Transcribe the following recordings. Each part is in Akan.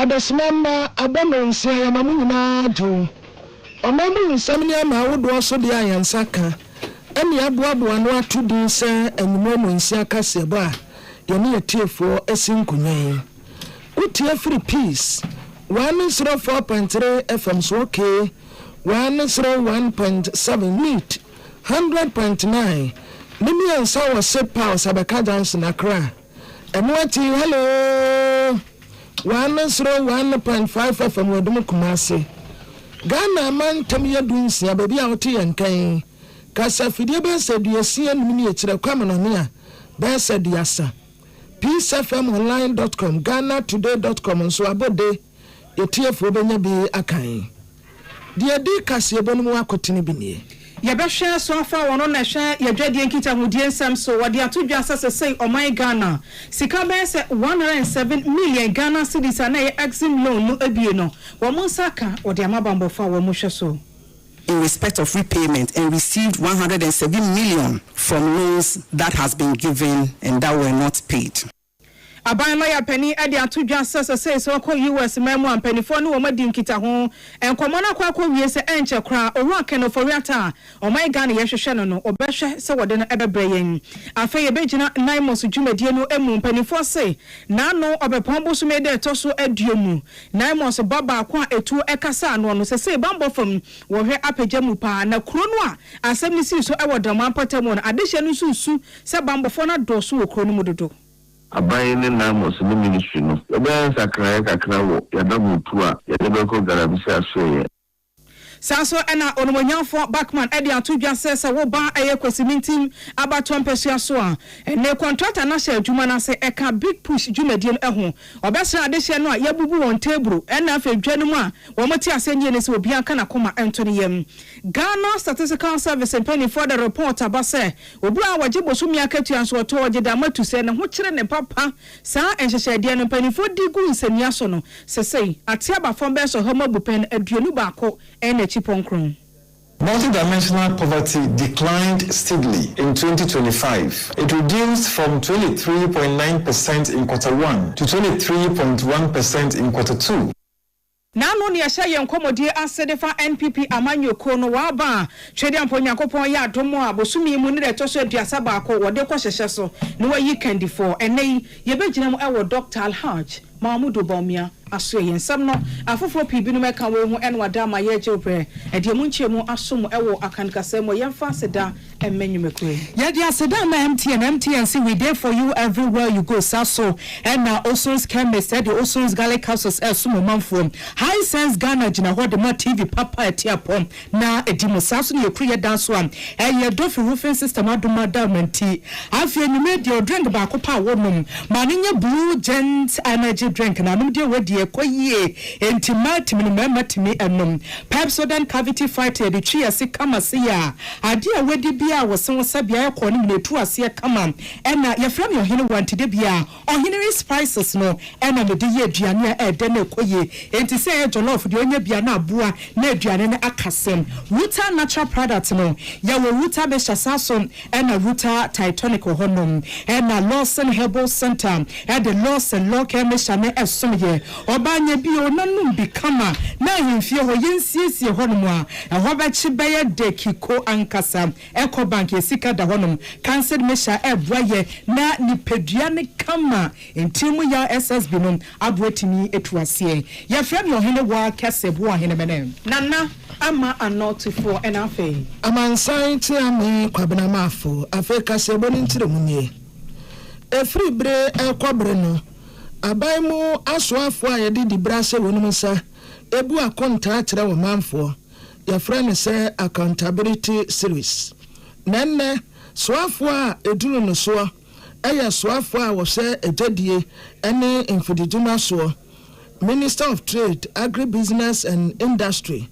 Adesmama abamrense amamu na do. Omambu nsamni ama wodo so de ayansaka. Emi aboabo no atudi se enwumu nsi akase ba. Yene yetiefo esinkunyan. Utie free peace. 104.3 FM so okay. 101.7 meet. 100.9. Nimi ansa was set power Sabaka Johnson Accra. Enwati hello. 101.5 FM Wedum Kumasi. Ghana man tamiya dunsia baby out yankan. Kasa fidie be said you see and mini echire kwamana nia. Be said yasa. peacefmonline.com ghana-today.com so abode yetiefo benya bi akan. Die di kase ebonu akotini binie. Yabesha so afa wono na hwa yadwadie nkita hodie nsam so wode atodwa asase sei oman Ghana sika be se 107 million Ghana cedis na ye exim loan no abie no wo monsaka wode amabambo fa wo mohwe so in respect of repayment and received 107 million from loans that has been given and that were not paid. Aban lawyer penny ade atodwa say so ko US memo ampanifo no womadi nkita ho enkomo na kwa wie se enche kra owu akeno foriata o my Ghana yehwehwe no obehwe se wode no ebebre yen afa ye begina naimos dwumadie no emu ampanifo se na no obepombo so mede etoso aduomu naimos baba kwa etu ekasa no no se bambo fam wo hwe apajamu pa na kro no a asem ni si so ewodama patam no adehye no susu se bambo fo na doso wo kro no mudodo abayene na Muslim ministry no ebe sakra kakra wo yadamutu a yadebeko garabisa asoye Saso ena onomonyafo Backman edi atudwa sese wo ba eye kwesimintim abato mpesua so a ene contractor na share adwuma na se eka big push dwumadie no eho obesra adehye no a yabubu won table ena afa dwanu mu a wo moti asenye ne se obi aka na koma ento ne yam Ghana Statistical Service penny for the report abase obu a waje bosumi akatua so to waje da matu se ne ho kire ne papa sa enhyehyede no penny for digu nsania so no sesei ate abafo be so homo bupen aduanu baako ene Multidimensional poverty declined steadily in 2025. It reduced from 23.9% in Q1 to 23.1% in Q2. Nano ni asha yenkomodie asedefa NPP amanyo kono waba twede amponyankopon ya adomo abosumi mu ne retoso aduasa baako wode kwahyehyɛ so ne wayi kandifo enei yebegyina mu ewo Dr. Alhaj Mahmoud Baumia aso yensam no afofo pibinu meka we hu en wada ma ye jeobre ede mu nchemu asom ewo Akan kasemo yemfa seda emmenwumekwe yede aseda ma MTN say we there for you everywhere you go so and now Oson's chemist said the Oson's garlic houses sumo manfo high sense Ghana gina ho de ma TV papa etiapom na edimo saso ne yekru ye danso am ye dofi roofing system adoma damenti afie ni media drink ba ko pa wonum ma ne nye blue gent energy drink na no de wodi ekoyie entimatim no mamatimi enom pepsodent cavity fighter de twi ase kama se ya ade a wadi bia wosen sabia ekọ ne netu ase kama ena ye from your hene wantide bia ohene spices no ena me de ye aduane a ede na ekoyie enti se ye jollof de onya bia na aboa na aduane ne akasem Ruta natural product no ya wo Ruta be shasason ena Ruta titanic honom ena Lawson Herbal Center and the Lawson local meshane esomye obanya bi onanum bikama na hemfie ho yensiesie honom a ho ba chibeye dekiko ankasa Eco Bank esika da honom cancel mesha eboye na nipedua ne kama entimu ya SSB no abotimi etuasie ya frem yo hene wa kasebo hene menem nana ama anotifo enafe amansan ti ame kwabena mafo afa kasebo ni ntremunye efri bre ekobre no abaimu asoafo a yede di brase wonum sa ebu akonta akyere wo manfo ya frene say accountability series nenne soafo a eduru no so eya soafo a wo se ejadie ene infodijuma so Minister of Trade, Agribusiness and Industry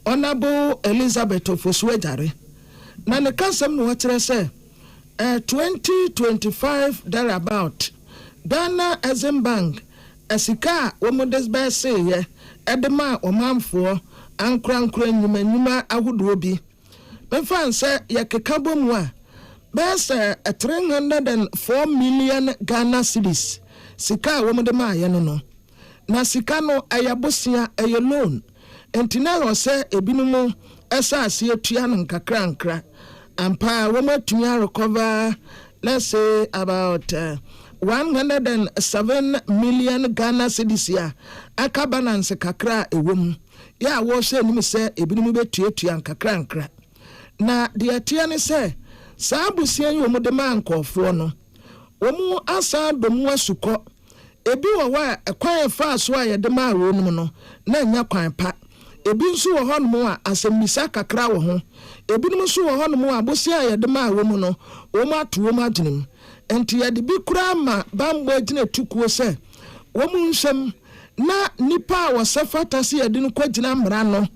Honorable Elizabeth Ofosuejare na ne kasem no wakyere say 2025 thereabout Ghana Exim Bank asika womodes ba say ye edema omanfo ankra nyuma ahodo bi memfan say yakeka bomu a be say 304 million Ghana cedis sika womode ma ye no na sika no ayabosia loan entina ho se ebinumu esa ase atua no nkakra ampa wo matumi recover, let's say about 107 million Ghana cedis ya aka balance kakra ewom ya wo se nim se ebinumu betuatua nkakra na de atia ne se saa busia yi omo de man kofo no omo asa domu asuko ebi wo wa kwan fa so aye de ma ro no no na nya kwan pa ebi nso wo hono a asemmisa kakra wo ho ebi num so wo hono a busia aye de ma ro mu no omo ato omo aginim enti ya de bi kura ma bambo agina tukuo se omo nsem na nipa wo sefata se ya de no kwagina mra no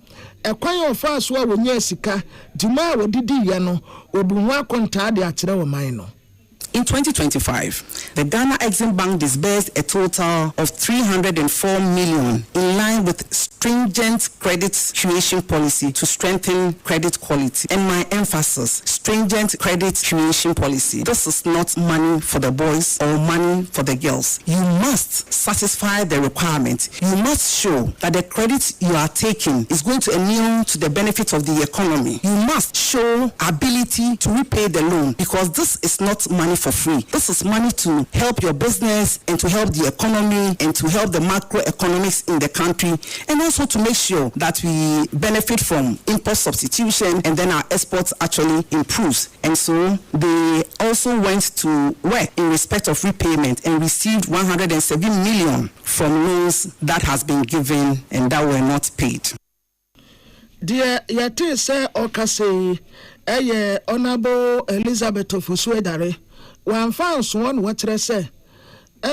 ekwan ofa so a wonya sika dima wo didi ya no obu ho akonta de akere wo man no. In 2025, the Ghana Exim Bank disbursed a total of 304 million in line with stringent credit curation policy to strengthen credit quality. And my emphasis, stringent credit curation policy. This is not money for the boys or money for the girls. You must satisfy the requirement. You must show that the credit you are taking is going to inure to the benefit of the economy. You must show ability to repay the loan, because this is not money for free. This is money to help your business and to help the economy and to help the macroeconomics in the country, and also to make sure that we benefit from import substitution and then our exports actually improves. And so they also went to work in respect of repayment and received 107 million from loans that has been given and that were not paid. Dear Yate say Okase Honorable Elizabeth Ofosuedare one fans one what I say.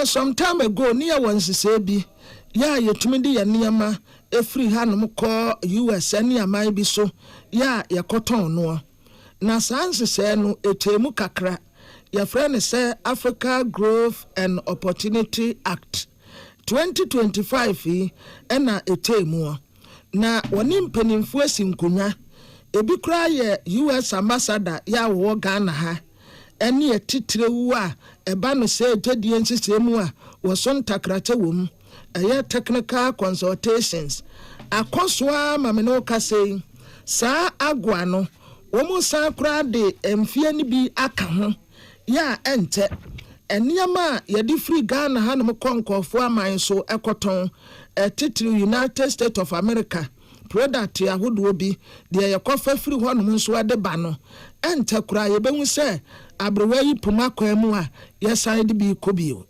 Some time ago near one say be ya yetumidi ya niyama free hand mko US any might be so ya cotton no na sansi say no etemu kakra ya friend say Africa Growth and Opportunity Act 2025 ena etemu na wani mpenimfu esinkunya ebi kura ye US ambassador ya wo Ghana ha eni etitire wu a eba no se jedie nsisemu a wo so ntakrate wom eye technical consultations akoswa mameno kase sa agwa no wo mu san kura de emfie ni bi aka ho ya ente eniama ye di free Ghana ha no konkofo aman so ekoton etitire United States of America product ya hodo bi de ye kofa free ho no so ade ba no ente kura ye behu se abrewayi puma kwemu a yesan bi kobio.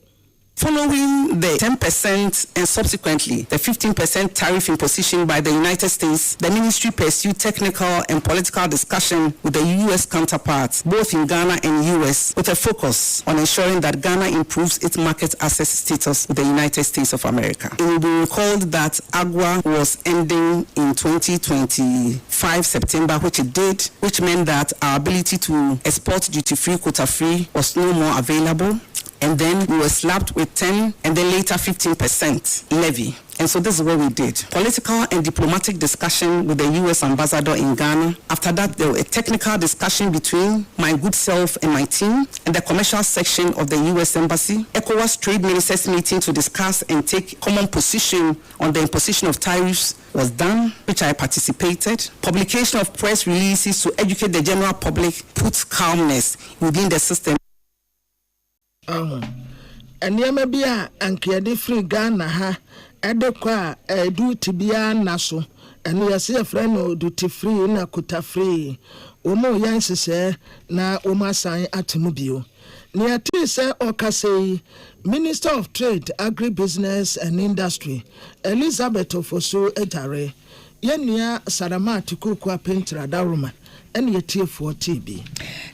Following the 10% and subsequently the 15% tariff imposition by the United States, the ministry pursued technical and political discussion with the U.S. counterparts, both in Ghana and U.S., with a focus on ensuring that Ghana improves its market access status with the United States of America. It will be recalled that AGWA was ending in 2025 September, which it did, which meant that our ability to export duty-free, quota-free was no more available. And then we were slapped with 10 and then later 15% levy. And so this is what we did. Political and diplomatic discussion with the U.S. ambassador in Ghana. After that, there was a technical discussion between my good self and my team and the commercial section of the U.S. Embassy. ECOWAS trade ministers meeting to discuss and take common position on the imposition of tariffs was done, which I participated. Publication of press releases to educate the general public puts calmness within the system. Eniema bia anke free Ghana ha edekwa duty bia naso eno yase friend no duty free na quota free omo yansese na omo asan atemu bio ne ati se okase Minister of Trade, Agribusiness and Industry Elizabeth Ofosu Ejare yenia Sarama Tukuku Pentra Daruma and yetie for TB.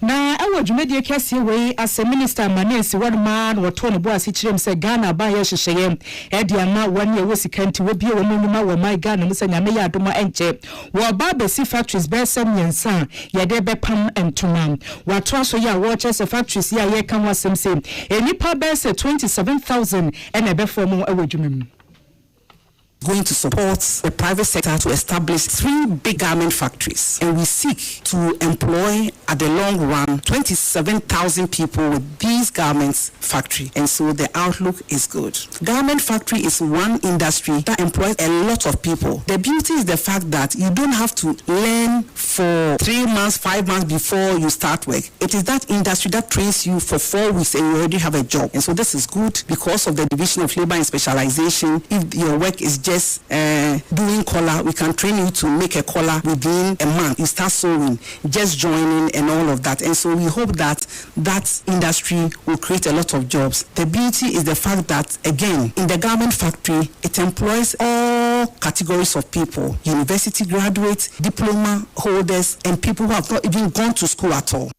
Na awo dwumedie kase we as a minister manesi one man wato no bo asikyerem se Ghana ba ye hyehyeye e de ama wane wo sikanti wo bie wo munuma wo mai Ghana musa nyame ya adoma enche wo ba besi factories be sem yensa ye de be pam entoma wato so ya wo chese factories ya ye kan wasem se enipa be se 27,000 and e be form awo dwumem. Going to support the private sector to establish 3 big garment factories, and we seek to employ at the long run 27,000 people with these Chinese garments factory, and so the outlook is good. Garment factory is one industry that employs a lot of people. The beauty is the fact that you don't have to learn for 3 months, 5 months before you start work. It is that industry that trains you for 4 weeks and you already have a job. And so this is good because of the division of labor and specialization. If your work is just doing collar, we can train you to make a collar within a month. You start sewing, just joining and all of that. And so we hope that that industry will create a lot of jobs. The beauty is the fact that, again, in the garment factory, it employs all categories of people: university graduates, diploma holders, and people who have not even gone to school at all.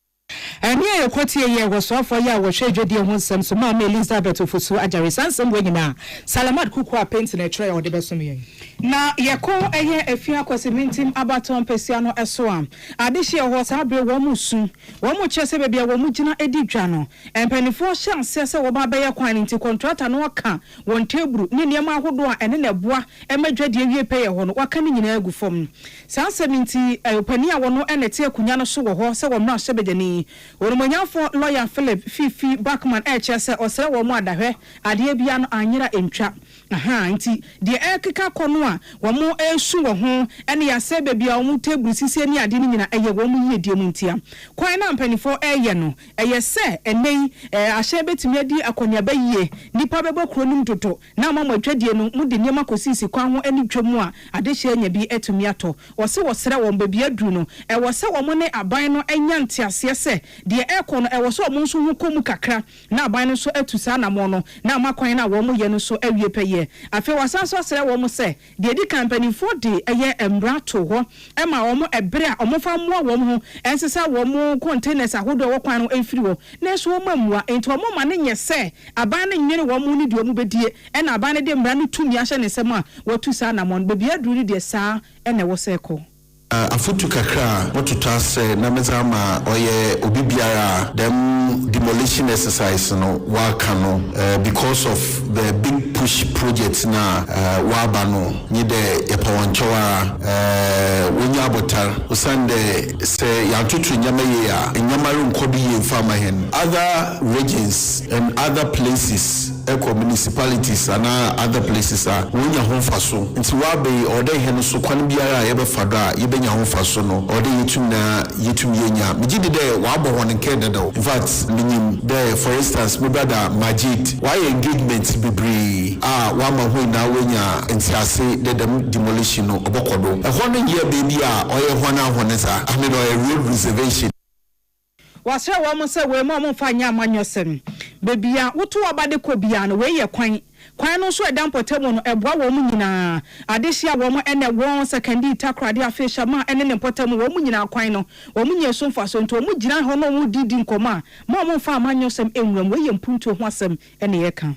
And yeah, Kotia ye was so for ya was shade your own some Mamma Elizabeth of Fusu Ajari Sansom Wina Salamat Kukwa paints in a tray or the Bessomi. Na yako eye efia kwasimintim abaton pesiano esoam adehia ho sa bre wo musu wo mu chese bebia wo mu gina edidwa no empanifo chance se wo ba be ye kwan nti contractor no ka won tebru ne niam ahodo a ene na boa emadwade awie peye ho no waka ni nyina agu fom sansaminti opani a wo no ene te akunya no so wo ho se wo mra sebedani oromanyafo lawyer Philip Fifi Backman chese osere wo mu adahwe ade bia no anyira entwa aha nti de ekeka kono a wo mo esu wo ho ene ya se bebia wo mu tebru sisi ni ade ni nyina eye wo mu yedie mu ntia kwan na mpanifo eye no eye se enei ahye betimi adi akonya bayie nipa bebo kro nim toto na mama atwadie no mu de niam akosisi kwan ho ani twam a ade hye anya bi etumi ato wo se wo sere wo bebia duru no wo se wo mo ne aban no anya ntiase se de eko no wo se wo nso ho komu kakra na aban no so atusa na mo no na makwan na wo mo ye no so awie peye afi wasanso sere wo mo se de di company for de eye embrato ho ema wo mo ebre a wo fa mo wo mo ensesa wo mo containers ahodo wo kwan no efiri wo na so wo mamua enti wo mo ma ne nye se aban ne nyere wo mo ni de wo mo bedie ena aban ne de mbra no tumi ahye ne sem a wo tusa na mo no bebia aduru de sa ena wo se ko afutu kakra watuta se na mezama oye obibiara them demolition exercise no waka no because of the big push project na waba no nyide yapawanchowa wonya abotar usande se yantutu nyama ye a nyamaru nkobi ye mfama hen other regions and other places eco municipalities and other places are wonya honfaso nti wabe ode hen so kwan biara yebe fado nya honfaso no ode yetum yenya migidi de wabo won kede do in fact minim there for instance my brother Majid why engagement bibri wama ho na wonya ntiase de demolition no obokodo hono ye bebi a oye hona honesa ame do a road reservation wase wo mo se we mo fa nya amanyosem bebia woto abade ko bia no we ye kwan no so edam potemu no eboa wo mu nyina adehia wo mo ene won secondary takrade afisha ma ene ne potemu wo mu nyina kwan no wo mu nye so mfa so nto mu gyina ho no mu didi nkoma mo fa amanyosem enwam we ye mpuntu ho asem ene ye kan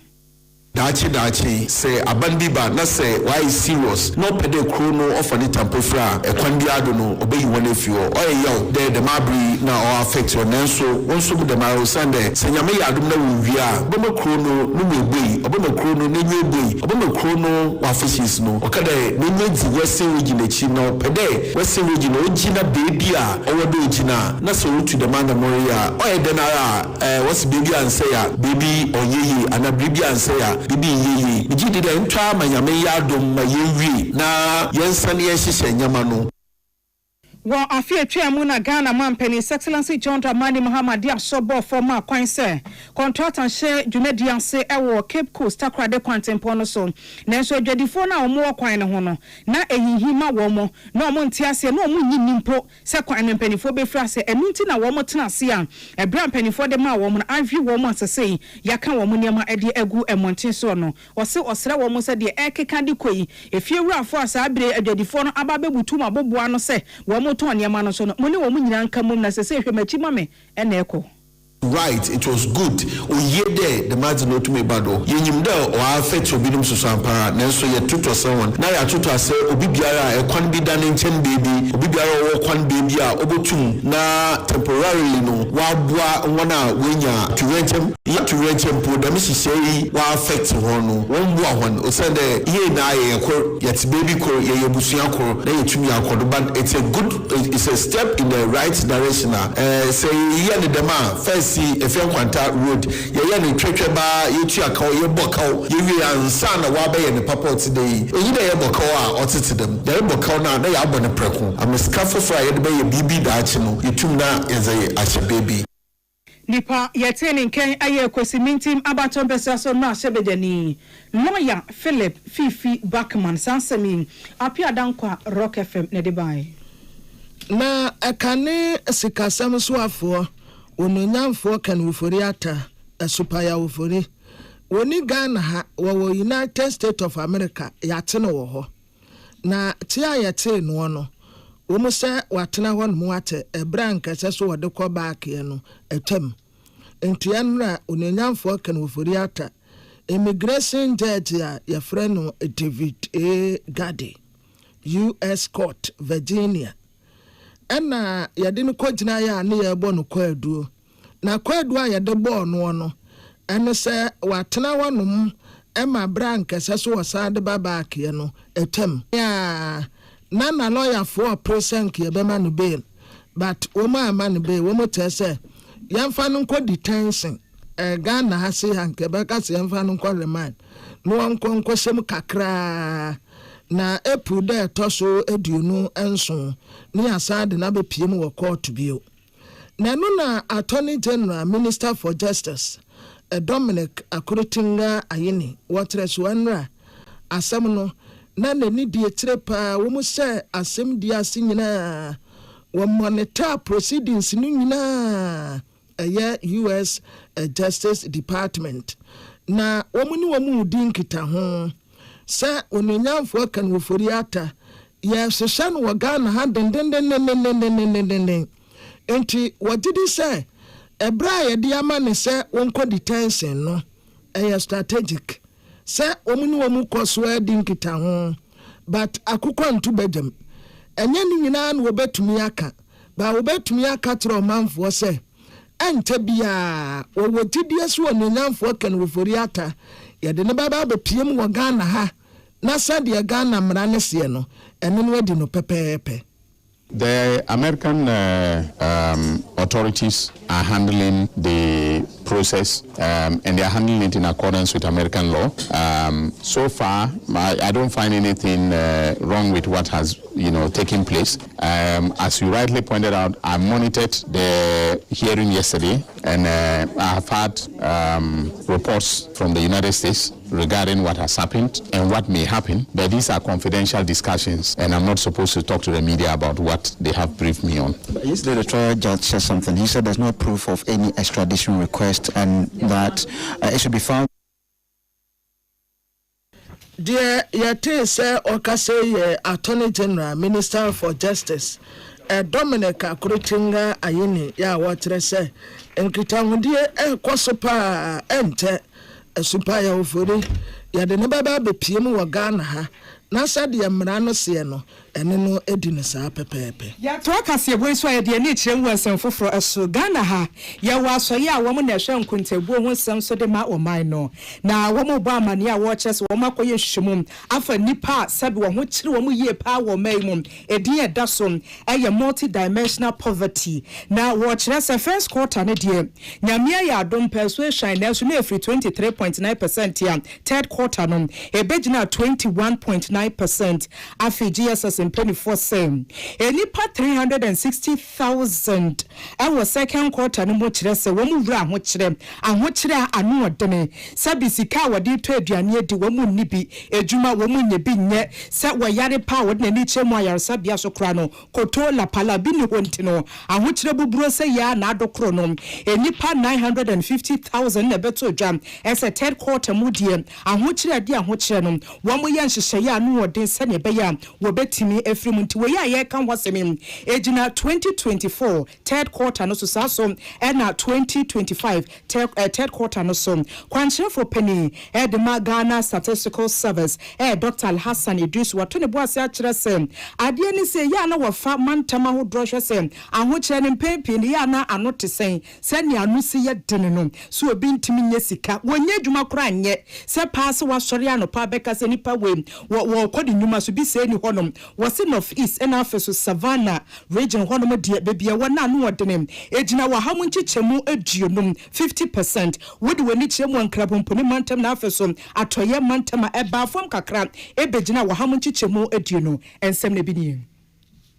dachi say abandiba na say why is serious no pede krono of any tampofra e kwandiado no obeyi wona fio oye the mabri na o affect your nenso wonso mu de maro sande senyame yadum na wia bomo krono no megbei obomo krono na nyegbei obomo krono wa fishes no okada ne nyedi western region echi no pede western region ogina baby a owodo ogina na so to the man moria oye denara what's baby answer ya baby oyeye ana baby answer ya bibi yeye bigidi de ntwa manyame yadom ma yewi na yensane yehihye nyama no Well, I fear Chairman na Ghana Mampeni, His Excellency John Dramani Muhammad Diasobo former Queen say contract and share Jumedian say ewo Cape Coast takrade kwantempo so nanso adwadifo na omo kwan ho no na ehihima wo mo na omo ntiase na omo nyinimpo se kwan mpanifo be fra se enunti na wo mo tena se a ebra mpanifo de ma wo mo na avwi wo mo asesei yaka wo mo niam ade agu emonten so no ose osere wo mo se de ekeka de koi efie wurafo asa abre adwadifo no aba bebutu ma boboa no se wo mo ton yama no so no mo ne wo mu nyina nka mum na sese hwemachi mame ene eko right it was good oye there the margin no to me bado yenyim there o affect obidum so sampara nenso ye tuto someone na ya tuto ase obi biara e kwan bi dan nchen baby obi biara wo kwan baby a obotum na temporarily no wa boa wona wenya to renchem po da mi sisei wa affect ho no won boa hon o say the ye na ye ko yet baby ko ye busua ko na ye tumi akodo but it's a step in the right direction say ye the demand first ti efia kwanta road ye ne twetwe ba yetu akaw ye bokaw ye wi ansa na wa be ye ne papa otide yi eyi na ye bokaw a otete dem ye bokaw na ya abo ne preko ameska fofra ye de be ye bibi da achi no yetum na ye ze ache baby nipa yeteni nken aye kwesimintim abaton besa so na sebedani lawyer Philip Fifi Backman sansemi apia dankwa Rock FM ne de bai na akane sikasam so afo ononyamfo kan wofori ata asupaya wofori woni Ghana ha wo United States of America yate no wo ho na tia yate no no wo mo se watena ho no ate ebranka se so wode ko back ye no etem entianra ononyamfo kan wofori ata immigration judge ya friend David A. Gade US Court Virginia ena yade no kogina ya ne ya bo no kwadu na kwadu a yade bo no no ene se watena wanum ema branka se so wasade babaak ye no etem ya na lawyer for present ye be man bail but wo ma man bail wo mo tese yamfa no ko detention Ghana ha se hanke be ka se yamfa no ko remand no anko sem kakra na April de toso eduonu enso ni asade na be piem wo court bio na no na Attorney General Minister for Justice Dominic Akuritinga Ayini watres wanra asem no na nani die trepa wo mu se asem die asinyina wo monitor proceedings ni nyina US Justice Department na wo mu ni wo mu dinkita ho sa ononyamfo kan wofori ata ya seshan wo Ghana ha den enti wodidi se ebra ye de amane se wonko detention no strategic se omuni wo mu koso dinkita ho but akukọ ntu bedem enye ni nyina na wobetumi aka ba wobetumi aka tro manfo se ente bia wo wodidi aso ononyamfo kan wofori ata ye de ne baba be piem wo Ghana ha na sadia Ghana mrane se no ene no adi no pepepe. The American authorities are handling the process and they are handling it in accordance with American law. So far, I don't find anything wrong with what has taken place. As you rightly pointed out, I monitored the hearing yesterday and I have had reports from the United States regarding what has happened and what may happen, but these are confidential discussions and I'm not supposed to talk to the media about what they have briefed me on. Yesterday the trial judge said something. He said there's no proof of any extradition request and that it should be found. Dear Yate say Okase Attorney General Minister for Justice Dominic Akuritinga Ayini ya watre say enkitahudie kwasopa ente supaya ofori ya de ne baba be piem wo Ghana ha na sade mra no se no ene no edi ne sa pepepe ya to akase boy so ya de ne kyerem wansam foforo eso Ghana ha ya wasoye a wo mo na hwe nkuntabu ho nsam so de ma oman no na wo mo bo amane a wo kyerese wo makoye hwehwem afa nipa sabe wo ho kyere wo mo yie pa wo mai mum edin eda so eye multi-dimensional poverty na wo kyerese first quarter ne de nyamia ya adom persuasion na so na free 23.9% ya third quarter no ebegina 21.9% afi GSS in 24/7 enipa 360,000 our second quarter no mo kire se wo mu wura ho kire anu odene sabi sika wodi to aduane edi wo mu nibi ejuma wo mu nyebi nye se wo yare pa wo de ni chemu ayarsa bia so kra no koto la pala bi ni honti no aho kire buburo se ya na adokro no enipa 950,000 na beto dwam ese third quarter mu die aho kire de aho kire no wo mu ye nhyehyɛ ya anu odin se ne be ya wo betimi efrim nti we ya ye kan wasem ejina 2024 third quarter no so saso na 2025 third quarter no so kwankyere for penny the Ghana Statistical Service Dr. Hassan Idris wato ne boase a kyerɛ se ade ni se ya na wofa mantama ho drɔhwɛ se ahokyere ne mpempi ne ya na anote sen se ne anu se ye dene no so obi ntimi nye sika wonye adwuma kora nye se pass wasɔre anopa beka se nipa we wo kɔdi nyuma so bi se ni honom was in of East and Office Savannah region one dear baby one no denim ejina wa ha munchi chemu eduonum 50% would we need chemu and crab poni mantem na afeso atoye mantema eba fom kakra ebejina wa ha munchi chemu eduonu ensem ne bini.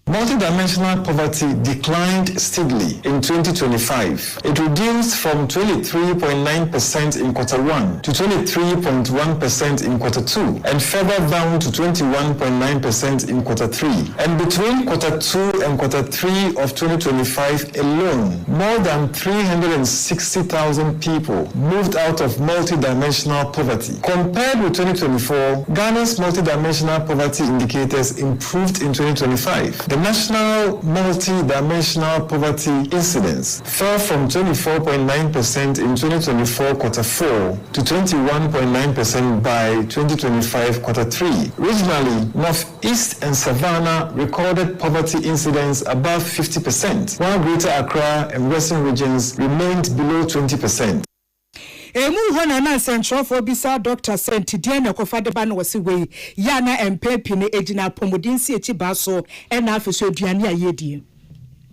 Multidimensional poverty declined steadily in 2025. It reduced from 23.9% in Q1 to 23.1% in Q2 and further down to 21.9% in Q3. And between Q2 and Q3 of 2025 alone, more than 360,000 people moved out of multidimensional poverty. Compared with 2024, Ghana's multidimensional poverty indicators improved in 2025. The national multi-dimensional poverty incidence fell from 24.9% in 2024 Q4 to 21.9% by 2025 Q3. Regionally, Northeast and Savannah recorded poverty incidence above 50%, while Greater Accra and Western regions remained below 20%. Emu hona na central for bisa Dr. Sentidien na kofade ba no wase we ya na empepi ne ejina pomodinsi echi baso e na afeso aduane ayedie.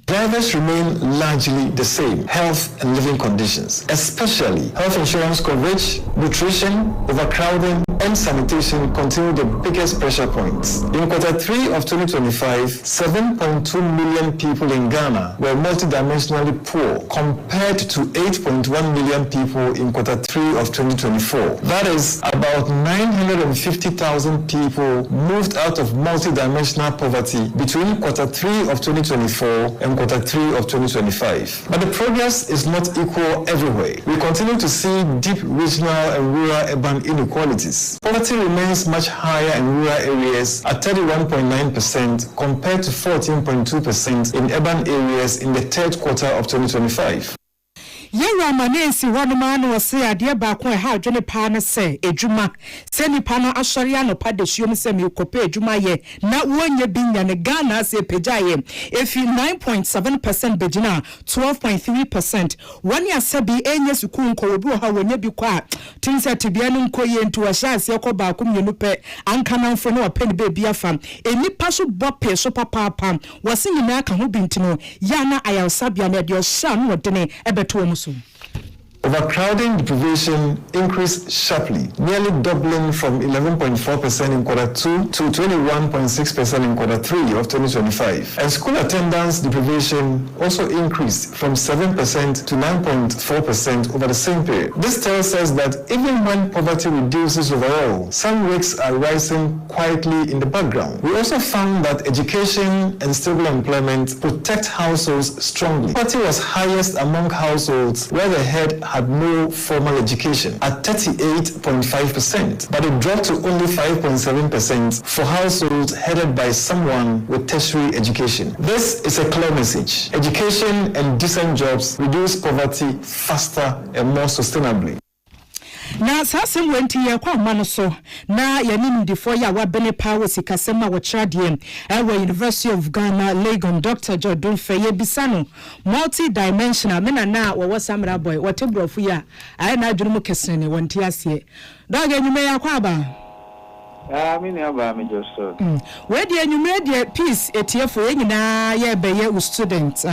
Drivers remain largely the same, health and living conditions, especially health insurance coverage, nutrition, overcrowding, and sanitation continue the biggest pressure points. In Q3 of 2025, 7.2 million people in Ghana were multidimensionally poor compared to 8.1 million people in Q3 of 2024. That is about 950,000 people moved out of multidimensional poverty between Q3 of 2024 and Q3 of 2025. But the progress is not equal everywhere. We continue to see deep regional and rural urban inequalities. Poverty remains much higher in rural areas at 31.9% compared to 14.2% in urban areas in the third quarter of 2025. Yera manensi wanuma no wase ade ba ko ha adwene pa na se edwuma se nipa no asori anopa de hio se me kopa edwuma ye na wonye binya ne Ghana se pejaye efi 9.7% bejina 12.3% wani asabi enye suku nko obi ha wonye bi kwa tinse tibia no nko ye ntu wahase yakoba ko mienu pe anka nanfo no openi be bia fam enipa so bope so papa wase nyina ka ho bintino ya na ayawsabia na de osha no wodene ebeto so. Overcrowding deprivation increased sharply, nearly doubling from 11.4% in Q2 to 21.6% in Q3 of 2025. And school attendance deprivation also increased from 7% to 9.4% over the same period. This tells us that even when poverty reduces overall, some risks are rising quietly in the background. We also found that education and stable employment protect households strongly. Poverty was highest among households where the head had no formal education at 38.5%, but it dropped to only 5.7% for households headed by someone with tertiary education. This is a clear message. Education and decent jobs reduce poverty faster and more sustainably. Na sasa wenti ya kwa mano so na yanini ndifo ya wabene power sikasema wachadie ewe University of Ghana Legon Dr. Jordan Feye Bisano multi-dimensional mena na wawasamra boy watebrofu ya ayena ajunumu kesene wanti asiye doge nyume ya kwa ba mini aba me joso we die nyume die peace etiefo yenyina ye beye u student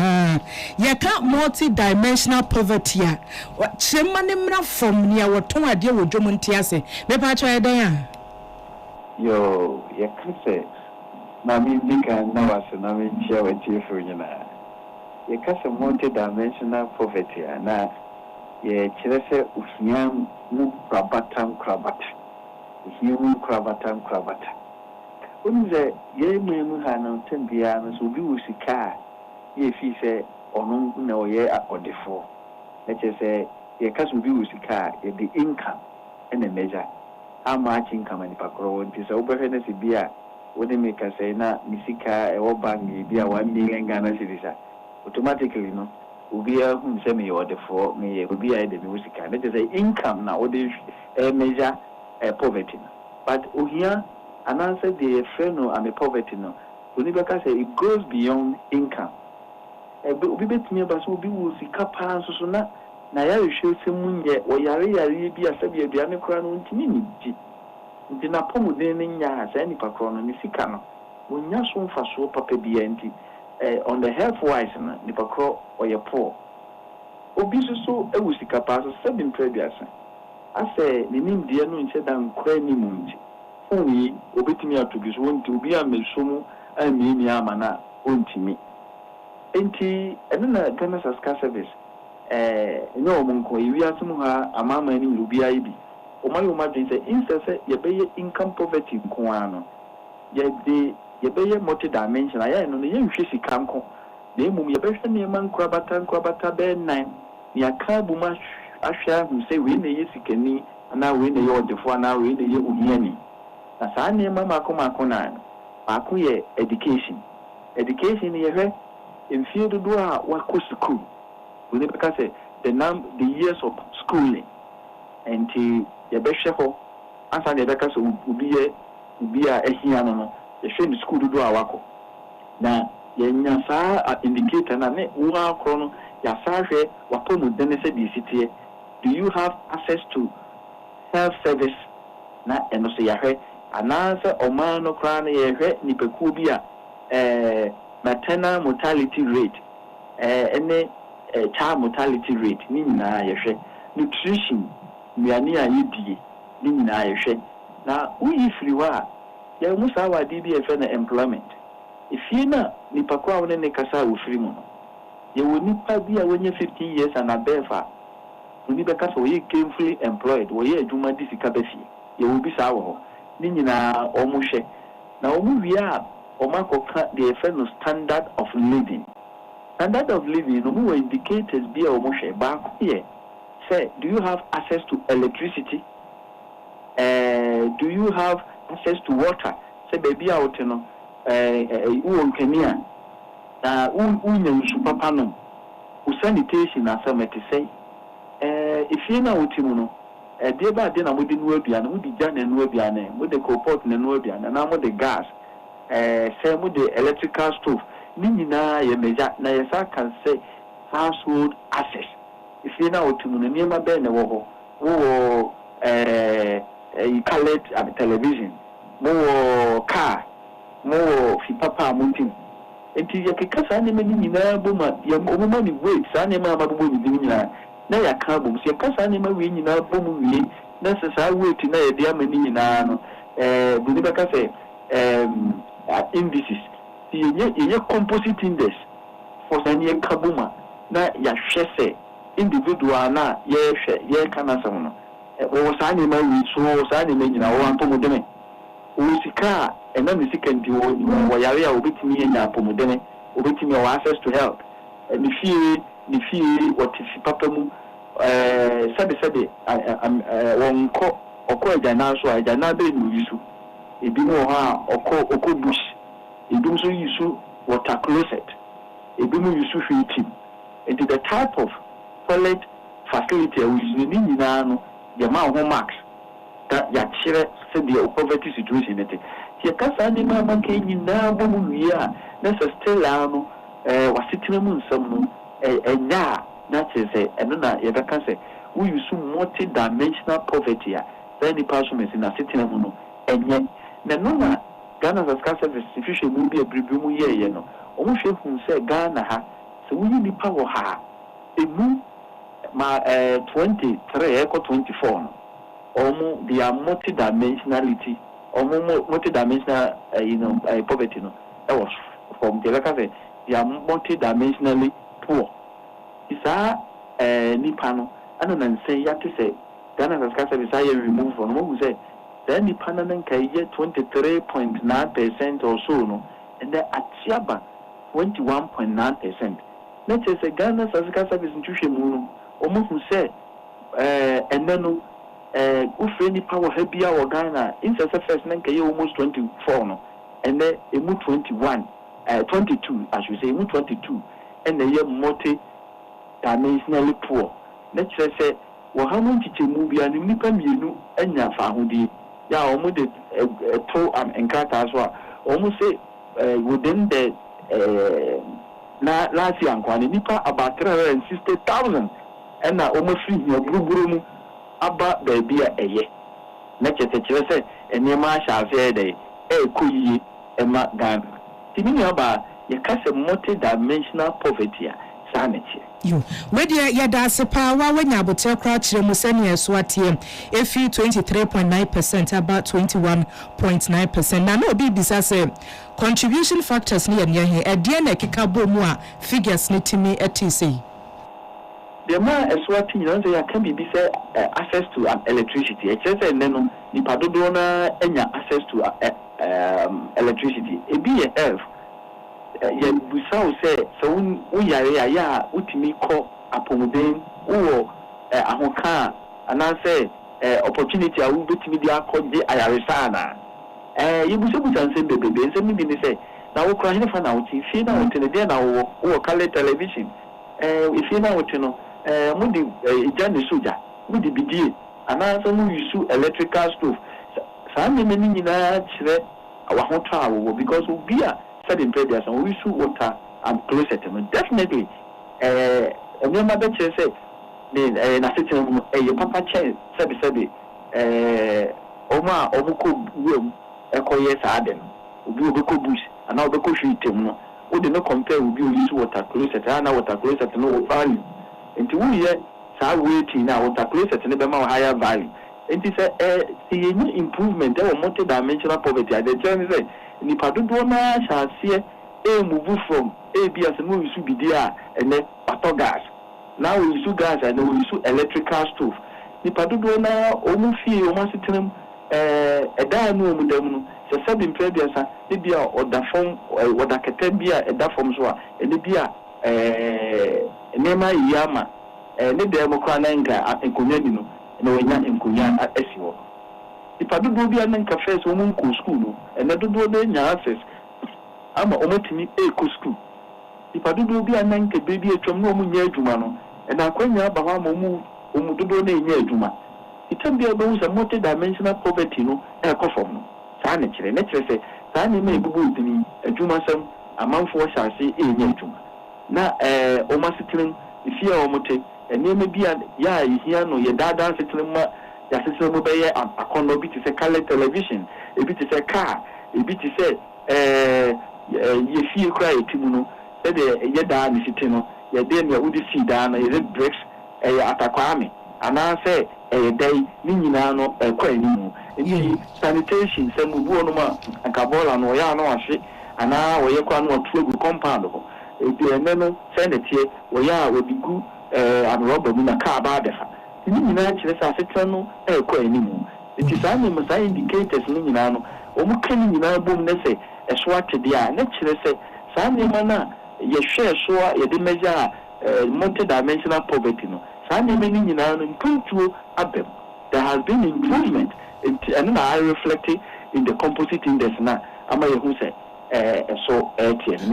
ye ka multi-dimensional poverty ya chema ne mra from nia woton ade wodwom ntiase me pa cho eden a yo ye kase na mi dika na wase na mi chia wetiefo nyina ye kase multi-dimensional poverty na ye chirese uhiam mu krabatam human cravata. Unze ye memu hana tembia no so bi usika ye fi se onu na oye akodefo eche se ye kaso bi usika ye the income and a measure how much income and pakro nti se obehwe na se bia wode make say na misika e wo bank bia 1 million Ghana cedis automatically no ubia hu se me odefo me ye ubia e de bi usika na say income na wode measure poverty, but here and answer the friend and the poverty no. Unibaka say it goes beyond income. We bet me about so be will see capa so na ya show some ye or yari be a sabi biane crown untimini. Dina pomu then in ya as any pacron and sikano. wonya so mfaso papa bi enti on the health wise na nipa kro oye poor obi so ewusika pa so 7 prebiasa ase ninim die no nche dan kra ni munti funi obetimi atobi so wonti obi amesomu amini amana ontimi enti enna Ghana Sasca service no omunko iwiasum ha amama ni rubia ibi omayo madin say insese yebeye income poverty nko ano yebeye multi-dimension aya no ye nhwe sika nko na emum yebehwe ne man krabata be 9 ni aka buma ahwa hu say we na ye sikani ana we na ye odefo ana we na ye ohiani na saa ne mama akoma na ako ye education ye hwe emfie dodo a wako school we ne beka say the years of schooling and yebehwe ho asa ne beka so ubi a ehia no yehwe ni school dodo a wako na yenya saa indicator na ne wo akro no ya saa hwe wato mu dene se di sitie do you have access to self service na eno se yahwe anansa oman no kra na yehwe nipaku bi a maternal mortality rate ene child mortality rate ni nyina yehwe nutrition miani a yedie ni nyina yehwe na uyi friwa ya musa wa DBF na employment ifie na nipa kwa wone ne kasa wo free mu no ye wo nipa bi a wonye 15 years and above oni be kasa wo ye gainfully employed wo ye adwuma di sika ba fie ye wo bi sa wo ni nyina omuhwe na omu wi a omakoka the friend standard of living no mu indicators bi a omuhwe ba ko ye say do you have access to electricity do you have access to water say baby out no uonkania na unyansu papa no sanitation asamete say ifie na otimu no de ba de na modi nu aduane modi jana nu aduane modi coalpot na nu aduane na modi gas say modi electrical stove ni nyina ye meja na ye sa kan say household access ifie na otimu no niema be na wo colored television mo car mo fi papa muntin enti yakeka sa ne mani nyina boma ya omoma ni weight sa ne ma mabbo ni nyina na ya ka bom se yakeka ne ma we nyina bom wie na se sa weight na ya dia mani nyina no buni baka se indices ye composite index for sa ne ka boma na ya hwese individual na ye kana sa no wo sa ne ma we so sa ne nyina wo antomo deme usika ena misika ndi wo yare a obetimi enya pomodene obetimi o access to help ni fie watifi papa mu sabe wonko okọ ajana so ajana be ni yisu ebi mo ha okọ bush ebi mo so yisu water closet ebi mo yisu heating and the type of toilet facility we use ni nyina no ya ma ho max ya chire se the poverty situation ete ye kasa ni mama ke nyina bo mu wi a na se still ano wasitire mu nsam no enya na chese eno na ye beka se we use multi dimensional poverty a then the person is na sitire mu no enye na no na Ghana Sasca service institution mu bi abribi mu ye no o mu hwe hu se Ghana ha se we ni power ha emu ma 23 eko 24 no omo they are multi-dimensionality multi-dimensional poverty no that was from the like I say they are multi-dimensionally poor isa nipa no ana na nse ya te say Ghana Sasca service I remove from who say then nipa na nka ye 23.9% or so no and then atiaba 21.9%. Let's say Ghana Sasca service institution mu no omo hu say and then ufeni power hebia or Ghana in the first nanka ye almost 24 no and then emu 22 as you say emu 22 and then ye multi dimensionally poor let's say wo ha mun tiche mu bia ni nipa mienu anya fa hodi ya omo de to am enkata so a omo say within the last year kwani nipa about 360,000 and na omo free your buruburu mu aba baby a eye na chete se enema shafe de ekoyi Emma Ghana. Timini aba yɛka multi-dimensional poverty a saa na kyerɛ. Yo, where the Yada power when you about to crouch the Musania Swati, if you 23.9%, about 21.9%. Now, no be this contribution factors near here, a DNA Kikabo Mua figures need me at TC. The man is what you know, there can be access to electricity. It says, and then the Padodona any access to electricity. It be a health. We saw say so we are ultimately call upon them or a hoka and I say opportunity I will be to media called the Ayarisana. You will say baby, and maybe say now we're crying for now. If you know to the day now or color television, if you know what you know, Moody Johnny Suja, with the BD, and I also use electrical stove. Some many in our hot travel because we be a certain previous and we shoot water and close settlement. Definitely, a member say, then I said to him, a papa chain, Sabi, Oma, Obuko room, a coyes Adam, Ubuko bush, and now the coffee team. We do not compare with you use water close at water close at no value. Into we yet, so waiting now water close at a higher value. And it is a new improvement, there were multi-dimensional poverty. The journey said, Nipa Dodona shall see a move from A B as a movie should be there and then auto gas. Now we use gas and we use electrical stove. Nipa Dodona almost feel almost them a diamond with them. So seven previous Libya or the form or the Catembia at that form so and Libya Nema Yama and the Democrananga and Kunyanino and Wenya and Kunyan at SEO. If I do be a non cafes woman school and I do access, I'm a omitting a school. If I do be a non baby a chum near Jumano, and I quite near Bahama Umudo near Juma. It can be a multi-dimensional poverty, no, a conform. Sanitary, naturally say, Sani may be good to me, a Juma some, a month for shall see a near Juma. Now, Oma sitting, if you are omote, and may be a ya, here no, your dad sitting. The system will be a condo bit is a color television, a bit is a car, a bit is a you feel cry, Timuno, said a Yada Nisitino, Yadan, you would see down a red bricks a Atakwami, and I say a day, Ninano, a Quenino, sanitation, some Buonoma, and Cabola, and Oyano, and now we are one true compound. If you are no sanity, we are will be good and robber in a car bad. It is animals I indicators Ninano, Omukan in our boom, they say, a swat to the naturally say, Sandy Mana, ye share so a measure multi-dimensional poverty. Sandy meaning in an improved Abem. There has been improvement, and I reflected in the composite index now. Am I who say? So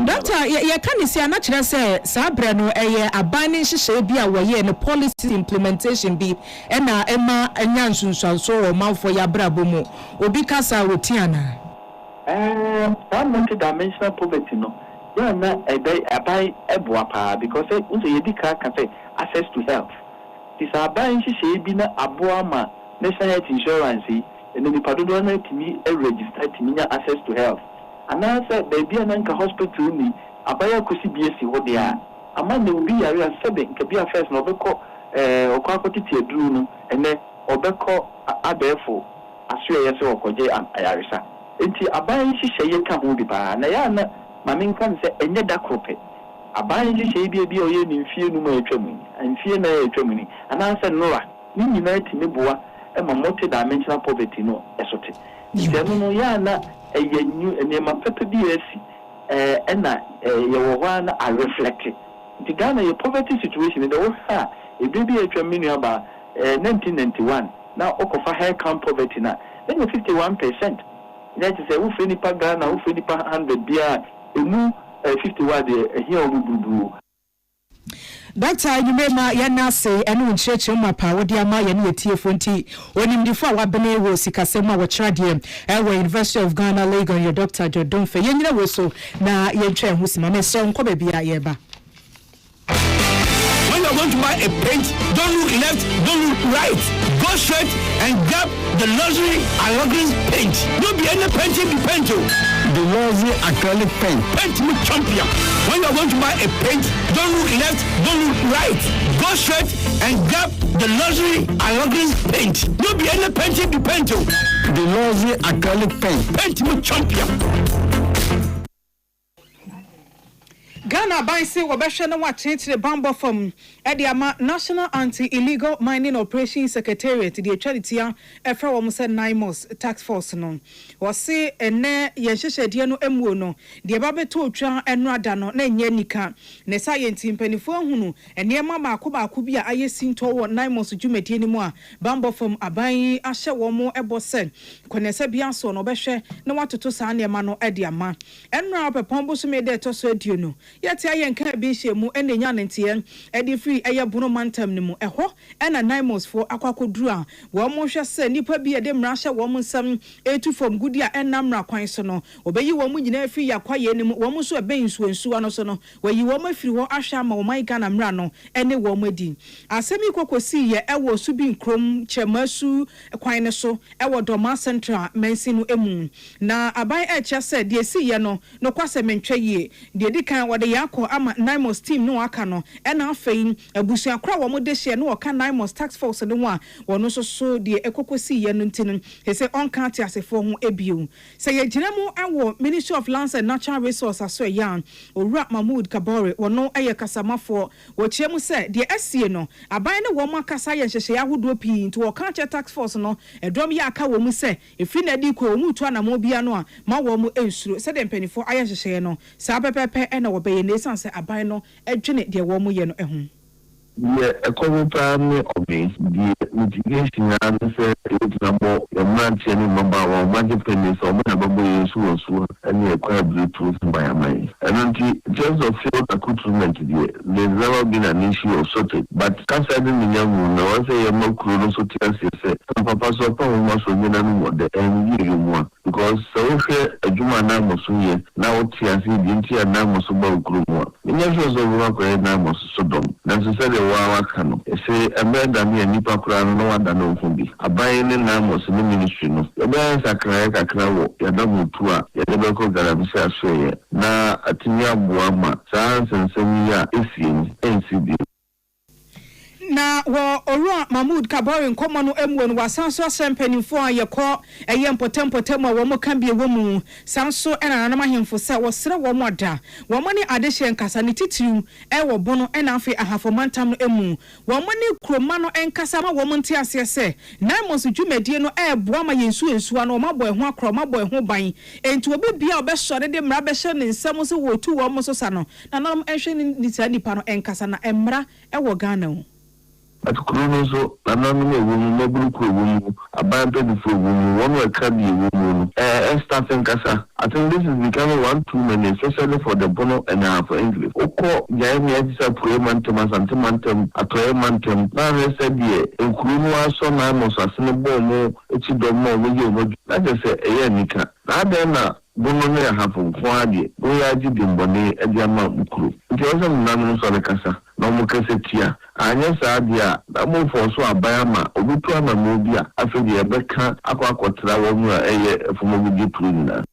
Doctor, you can see a natural say Sabrano a banning she be away and policy implementation be and Emma and Yansun shall so or mouth for your brabomo or because I would Tiana. Multi-dimensional poverty, no. You are not a buy a boapa because it was a yedika can say access to health. This are buying she be a boama, national health insurance, and then the Padona to me a registered to me access to health. And I said, baby, and Anka hospital me, a buyer could see BSC what they are. A man will be a real seven, can be a first Noveco, or quantity a Bruno, and then Obeco, a therefore, as you are so or and Irisa. Until a buying she say, you can't be by Nayana, my main can say, and yet that crope. A buying she be or in fear no Germany, and fear no Germany. And I said, Nora, you unite me, boa, and my multi-dimensional poverty, no, esote. No, yana. A new name of Pepper BSC, and your one are reflected. The Ghana, your poverty situation in the old ha, a baby at your million about 1991. Now, Okofa hair count poverty now. Then 51%. That is a Ufenipa Ghana, Ufenipa 100 beer, a new 51 here will Doctor, you may ma yana say and when church my power dear my and your TF20 when him before what bene was Sikasema wa Tradium and University of Ghana Legon your doctor Jodon Fe Yenna was so na yen train who's my son come be a yeba. When you're going to buy a paint, don't look left, don't look right. Go straight and grab the luxury and luxury paint. Don't be any painting be paint. the Lozi acrylic paint. Paint me champion. When you are going to buy a paint, don't look left, don't look right. Go straight and grab the Lozi acrylic paint. No be any painting the paint. The Lozi acrylic paint. Paint me champion. Ghana by say wabesha na wachete the bambo from Ediama National Anti-Illegal Mining Operations Secretariat the Charitia Efra Womse Naimos Tax Force no was say ene yenhyehyɛ die no emuo no de babe to twa enrada no na enye nika ne science mpanifo hunu enema maako bi a ayesinto wɔ Naimos dwumadie ni mu a bambo from aban ahye wɔ mo ebose kwenese bia so no bɛhwɛ na watoto saa nema no ediama enra pepon bo so me de to so adie no yeti ayenka bi hyemu enenya ntie edi free eye bono mantam ni mu eho ena Naimos fo akwakoduru a wo mo hwɛ sɛ nipa bi ede mra hye wo mo nsam etu fom gudi a enamra kwan so no obeyi wo mo nyina free yakwaye ni mu wo mo so ebe nsuansu ano so no wayi wo mo afiri ho ahwɛ ama wo man Ghana mra no ene wo mo adi asemi kokosi ye ewo su bi nkrom chemasu kwan ne so ewo Doma Central mensi no emu na aban eche sɛ de si ye no kwase mentwa yie de di kan wo de yakɔ ama Naimos team no aka no ena afein abusuakra wo mo de hye no ka Naimos tax force no a wono so de ekokosi ye no ntinu he say onka ate asefo ho ebio say ye gina mu awo Ministry of Lands and Natural Resources so yan Owura Mahmood Kabore wono eye kasamafo wo chiemu say de asie no aban ne wo mo akasa ye hyehye ahodo pii nti wo ka ate tax force no edom ya aka wo mu say efi na di ko wo mu tu anamo bia no a ma wo mu ensuro say de mpanifo aye hyehye no sa pepepe ena wo be ye nesan say aban no edwene de wo mu ye no ehu yeah, a common obey the mitigation and say it's number your man chaining number or magic pennies or whatever so and you acquire Bluetooth by a man. And in terms of field accoutrement, there's never been an issue of sorted. But concerning the young woman, I was a more cruel so say Papa so must win the end you want because so a Juma Namosu now TNC the Namosuba Grumwa. In the years of work, Namos Sodom. Necessarily wa kano say emenda me nipa kura no wada no kumbi aban ne Naimos no ministry no ebe kakra wo ya da mutu a ya de ko garabisi asoye na atimi aboa ma saa nsensem ya efie NCD na wo Owura Mahmood Kabore nkomo no emwo no wasanso asempanyimfo a yekọ eye mpotem wo mo kan bie wo mu sanso ena nanam ahemfo se wo sere wo mo da wo mo ni adehye nkasa ne titiru wo bono ena afi ahafomantam no emu wo mo ni kroma no enkasa ma wo mo nti ase se Naimos dwumadie no boa ma yensu ano ma boy ho akroma boy ho ban enti obi bia obesore de mra be hye ne nsam so wo tu wo mo so sa no nanam ehwe ni nipa no enkasa na emra wo Ghana o at Chronoso, anonymous woman, no blue woman, abandoned for woman, one will come you woman, staff and Casa. I think this is becoming 1-2 minutes, especially for the Bono and for English. Oko, Jamie, it's a Proemantum, a Proemantum, Nana said, yeah, and Chrono, so Naimos, a Sinabo, it's a domo, that is a Nika. Now Bono have from Quadi, Boyaji Dimbone, and Yama Mukru. It wasn't Nanos on the Casa. No more cassette. Anya sadia da mo for so abayama obutu ama mobia afedi ebeka akwakotra wo mu eye fomobi prunina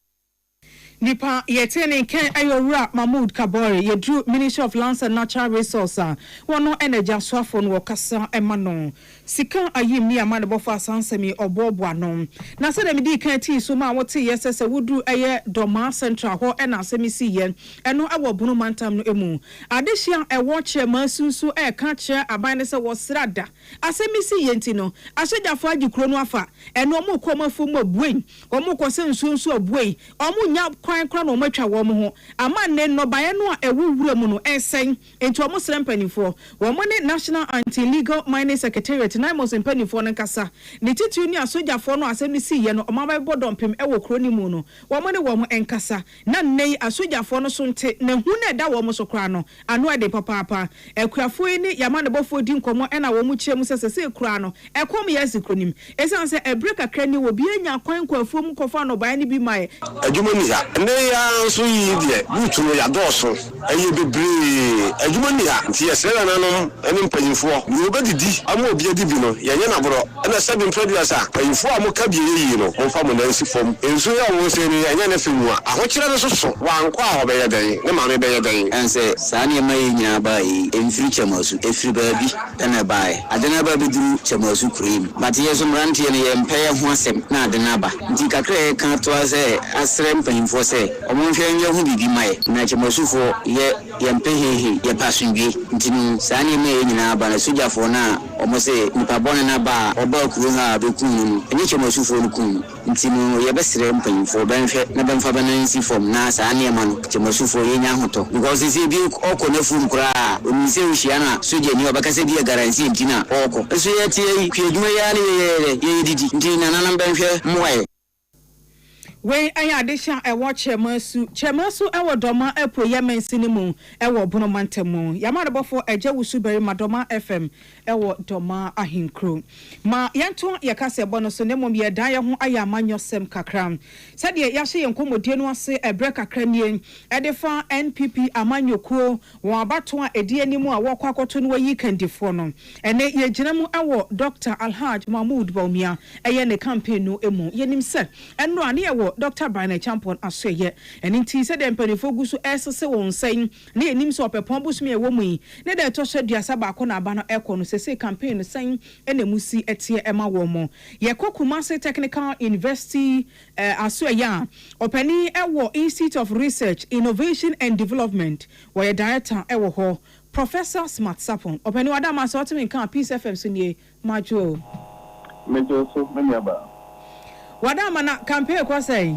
nipa yetene ken Owura Mahmood Kabore yedru Ministry of Lands and Natural Resources wono energy aswafo no kasa emano sika ayim ni amane bofo asansemi oboboa no na se dem di kan ti so ma wote yesese wudru eye Doma Central ho ena semisi ye eno awo bunu mantam no emu adehia ewo chema sunsu ka kire aban ne se wo srada asemisi ye ntino asojafo agikro no afa eno mo komafo mo buen omo kose nsunsu obuei omo nya kwan kra no matwa wo mo ho ama ne no bae no a ewuwura mu no ensen enti omo sere mpanifo wo mo ne National Anti-Illegal Mining Secretariat Naimos mpanifo no nkasa ne titu ni asojafo no asemisi ye no omo ba bodompem ewo kroni mu no wo mo ne wo mo enkasa na nei asojafo no so nte ne hu na da wo mo so kra no ano ade papa ekuafo ni yamane bofo di nkomo ena wo mu chiemu sese kra no ekom ye sikronim esanse ebreka kra ni wo bi enya kwan kwafo mu kofa no bae ni bi mae adwumani ha ne ya so yi de butu no ya doso eye bebre adwumani ha nti yesela nanom ene mpanyimfo ni obedidi ama obi adi bi no ye na bro na seven producer ayifo a mo ka bi yi no mo fa mo na si fom enso ya wo se ni anya na fi mu a ahokire no so wankwa a obeye dan ne ma me beye dan ense saa ne mai nya ba yi emfiri chamasu efiri ba bi na bae adena ba biduru chamasu cream but yeso mrantie ne ye mpeye ho asem na adena ba nti kakra kan to ase asre mpanyimfo se omonhwe nye ho bibi mai na chamasu fo ye mpehehe ye pasundwe nti no saa ne mai nyina ba na sojafo na omose nipa bone na ba oba kuru ha be kunu enye chamasu fo no kunu nti no ye besre mpanyimfo benhwe na benfa banansi fom na saa ne ma no chamasu fo ye nya hoto because isi bi okona fum kura onise ohia na soje ni obakase bi garanti ntina oko eso ye tie kwieduma ya ne ye didi ntina na benhwe moye we anya adesha ewo chemasu ewo doma epo yemen sinimu ewo bonomantemu yamadebofo eje wusuberi madoma fm ewo doma ahinkro ma yanto yakase bono so nemom ye dan ye ho ayamanyosem kakram sade yahye yenkomodie no ase ebre kakra nie edefa npp amanyoko won abato a edi animu a wokwakoto no yi kandifo no ene ye ginamu ewo Dr. Alhaj Mahmoud Baumia eye ne campaign no emu yenim se eno ane ewo Dr. Brian Champon asoye eni nti se de mpanifo gusu esese won sen na enim so opepon busumi ewo mu yi ne de to hweduasa ba ko na aba no ekọ no sese campaign sen enemusi etie ema wo mo ye Kumasi Technical University asoye a opani ewo Institute of Research Innovation and Development wo director ewo ho Professor Smart Sapon opani wadama so otimi kan Peace FM so nie majo so manyaba wadama na campaign kwa say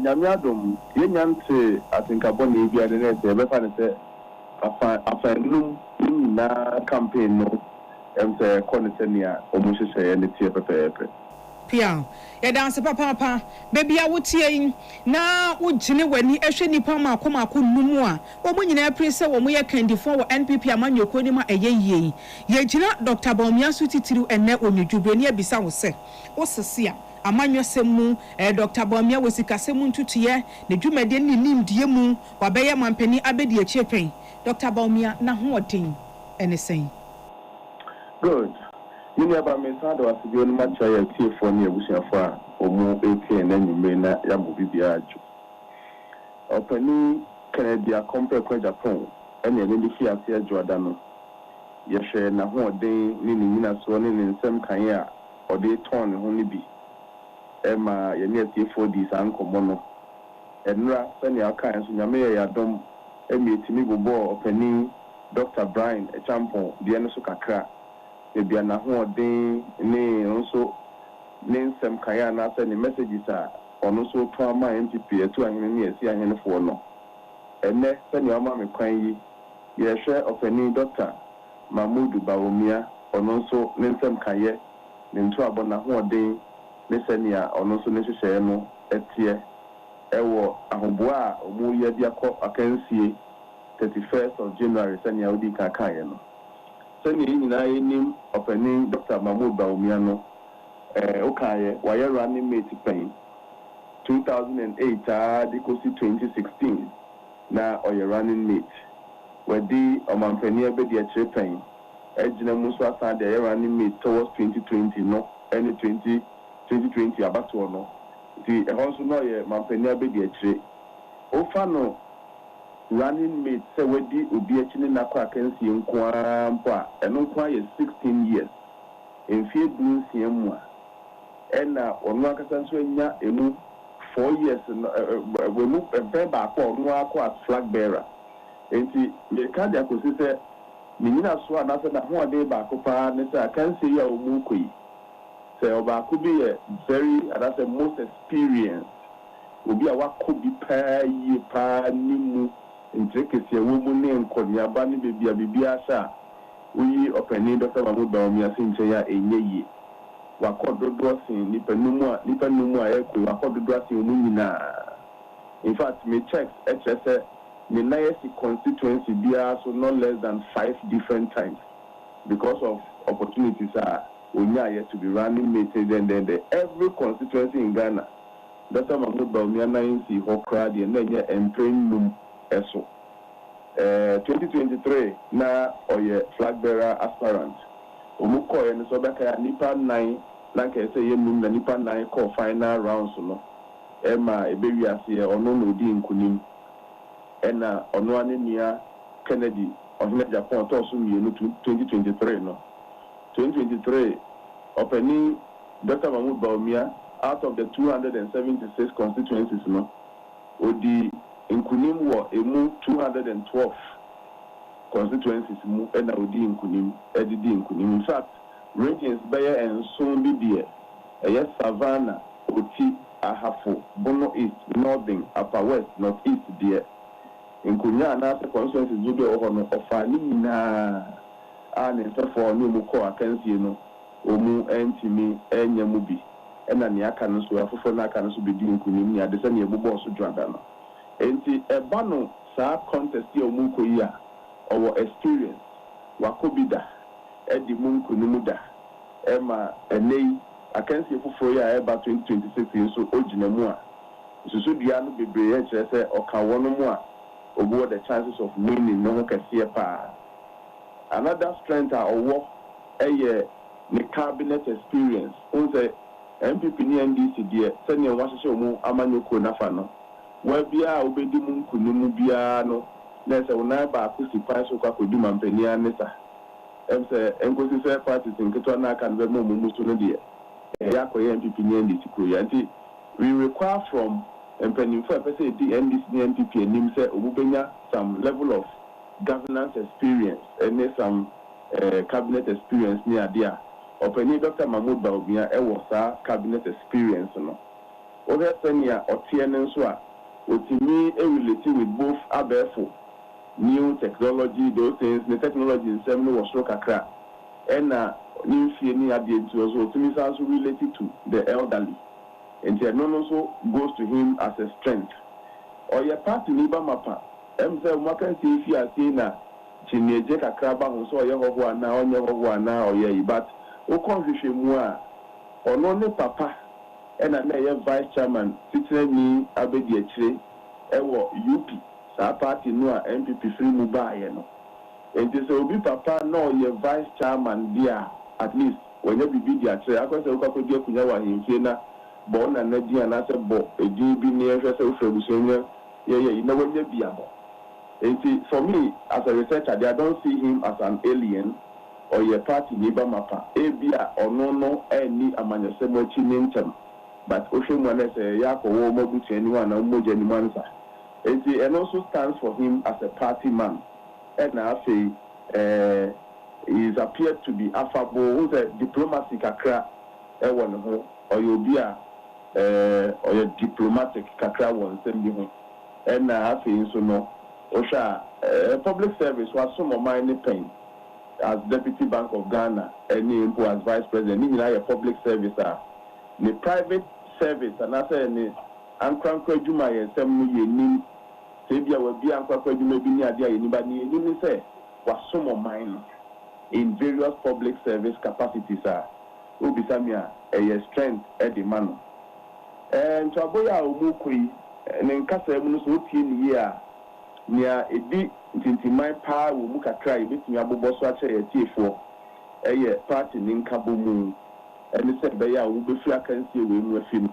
nyamiadom yenyante atinkaboni bia de ne se be fa ne se afanum na campaign no emse konesenia omuhyehyɛ ne tie pepepe pia ya dance papa baby a wotie na wogine wani ehwe nipa ma akoma numu a wo nyina prince wo mo ye kandifo wo NPP amanyoko ni ma eyeyie ye gina Dr. Baumia so titiru ene onwudwubre ne abisa wo se wo sese a amanyosemu Dr. Baumia wo sikasemu ntutuye ne dwumade ne nimdie mu wabeye mampani abedi achiepен Dr. Baumia na hoɔden ene sen good Mini aba mesado asibio no macha ya tiefo ne abusuafo a omu eke na nyume na ya bobibia aju. Opani Canada compare kwa Japan ene ne fi ase ajuada no. Ye hwe na ho den ni nyina so ne nsem kan ya ode ton ho ne bi. Ema ye ne tiefo di san komo no. Enra sene Akan so nyame ya dom emi etimi bobo opani Dr. Brian Champon de ne so kakra ebia na ho den ne nso ne nsem kaya na asa ne messages a ono so to ama NPP etu ahene ne esi ahene fo no ene se ne ama me kwan yi ye hwe opani Dr. Mahmoud Baumia ono so ne nsem kaye ne nto abona ho den ne se ne a ono so ne hwehwe no etie ewo ahoboa a omu ye dia kɔ akansie 31st of January se ne a odi kakaye no sani nyina yenim opani Dr. Mahmoud Baumia no okaye waye running mate pen 2008 dikosi 2016 na oye running mate wadi omampani abedi akire pen ejina muso asade aye running mate towards 2020 no any 2020 abato no di ehonso no ye mampani abedi akire ofa no running mate se wedi obi akini na kwa kansi nkoa mpo a eno nkoa ye 16 years enfie du nsiemu a ena onu akasa nso nya enu 4 years we mu ba akwa onu akwa flag bearer enti me ka dia ko se ni nyina so ana se na ho ade ba akwa ne se kansi ya omu koi se oba ku bi ye very that's the most experience obi a wakobi pa yi pa nimu intricate ya wo ne nkonia ba ne bibia sha uyi opani Dr. Mahmoud Baumia sinche ya enyeyi wakododo sin nipa numu a ekwe wakododo sin mu nyina in fact me checks HSS the nearest constituency bia so not less than 5 different times because of opportunities are onya yet to be running meetings and then every constituency in Ghana Dr. Mahmoud Baumia na insi hokra de na nya emprenum eso 2023 na oye flag bearer aspirant Omuko and so back at Nipa 9, like I say, the Nipa 9 call final rounds. Emma, a baby as here, or no, Din Kunim, and on near Kennedy, of Japan, Tosum, 2023. No, 2023, opening Dr. Mahmoud Baumia out of the 276 constituencies, no, Odi in Kunim were a move 212 constituencies, move and Odi in Kunim, Eddie in Kunim. In fact, regions Bayer and soon be dear. Yes, Savannah, Oti. Ahafo, Bono East, Northern, Upper West, Northeast, dear. In Kunya, and after constituencies, do the honor of Fanina and for new Muko, Akan, Omu, Entimi, Enyamubi, and an Akan, so a Fofana be doing Kunia, the same Bobo Sudradana. Enti, a bano, sa contest, your Mukoya, our experience, Wakobida, Eddie Munkunumuda, Emma, Enei. I can see for about 2026 years so Ojinamua. So Diano be brave, or Kawanamua, or what the chances of winning no one can see a pa. Another strength or work a year, the cabinet experience. On the MPP NDC, dear, senior Washington Amanyoko Nafano. Where be our Obedimun Kunumubiano, there's a Naba Pussy Paso Kakudum Penia Nessa. And say, Encosi fair parties in Ketwana can be more Musuno dear. We require from MPP for the NDC and him say some level of governance experience and some cabinet experience near there. Open Dr. Mahmoud Baumia was our cabinet experience. No, over 10 years or 10 years, with me related with both Abefo, new technology, those things, the technology in 7 was so crack and new feeling at the end was also related to the elderly. And the also goes to him as a strength. Or your party Niba Mapa, Makan see if you are saying that Chinejeka Kraba, who saw Yehovana or Yehovana or Ye, but Okonfishimua or no papa and a vice chairman, sitting me Abedi Ewo UP, Sa party no MPP free Mubayeno. And this will be papa no your vice chairman dear. At least when you be the actually, I can say, okay, Kunyawa in Kena, born and Nadia and I said, Bo, a GB near yourself from you know when you be able. And for me, as a researcher, I don't see him as an alien or your party neighbor mappa, Abia or no, any among Chinincham, but Ocean one as a Yako Mobu to anyone or Mojanimansa. And also stands for him as a party man. And I say, he appeared to be affable, who's a diplomatic kakra, or you'll be or your diplomatic kakra one sending him. And I think so no. Osha, public service was some of my pain as Deputy Bank of Ghana, and who as Vice President, even a public service, the private service, and I say, Ankranko Juma, and some year, Sabia will be Ankranko Juma, be near anybody, you say, was some of mine. In various public service capacities will be Samia a strength at the man. And Chaboya Umukui and in Casamunus year near a deep into my power will look at try with me about Boswacha a T4 a year party in Kabumu and the said Baya will be flack and see with him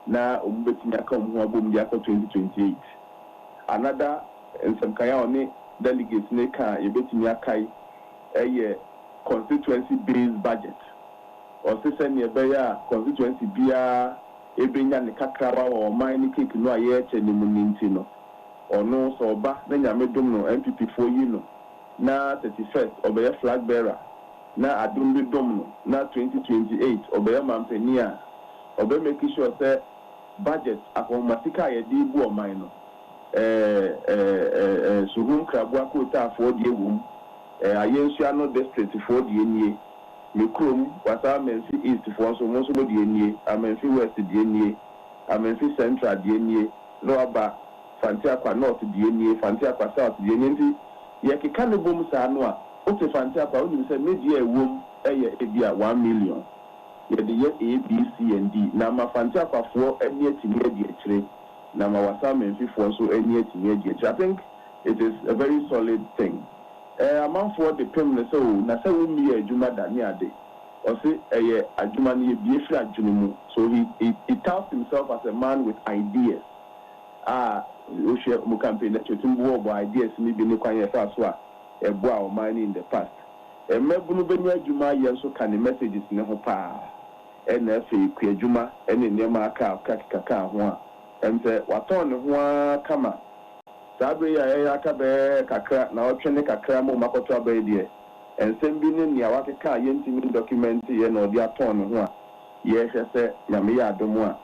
now Umbetina come Wabum Yako 2028. Another and some Kayani delegates Neka, a bit in Yakai. A constituency-based budget. Or send near constituency beer, a benya the kakraba or mining cake no yet any munintino. Or no so back then I made domino MPP for you know. Now 31st or be a flag bearer. Now I don't be domino. Now 2028 or be a mampenia. Or be making sure that budget upon Masika a debu or minor. Suhum Krabwa quota for the womb. Ayensiano district for the NA. Mikrum was our Memphis East for so most of the NA, a Memphis West the NA, a Memphis Central the NA, Loaba, Fantiaqua North the NA, Fantiaqua South the NA. Yakikano Boom Sanua, Ote Fantiaqua, you said media womb, a year 1 million. Yet the year A, B, C, and D. Nama Fantiaqua for any year Nama was our Memphis for so any year. I think it is a very solid thing. a man for the permanent so Nasa will be a Juma Daniade. Or say a Jumani Biafra Junimu. So he touts himself as a man with ideas. We campaign that you think ideas maybe no can a boy money in the past. A Mebunu Benya Juma Yanso can the messages in the pa. And if you queer Juma, and in Yamaka, Kaka, and say, what on one kama. Sabe ya kabe kakra na otwene kakra mo makoto abedie ensem bi ne nia wakeka yentimi document ye no dia ton ho a ye hwese nyame ya adomu a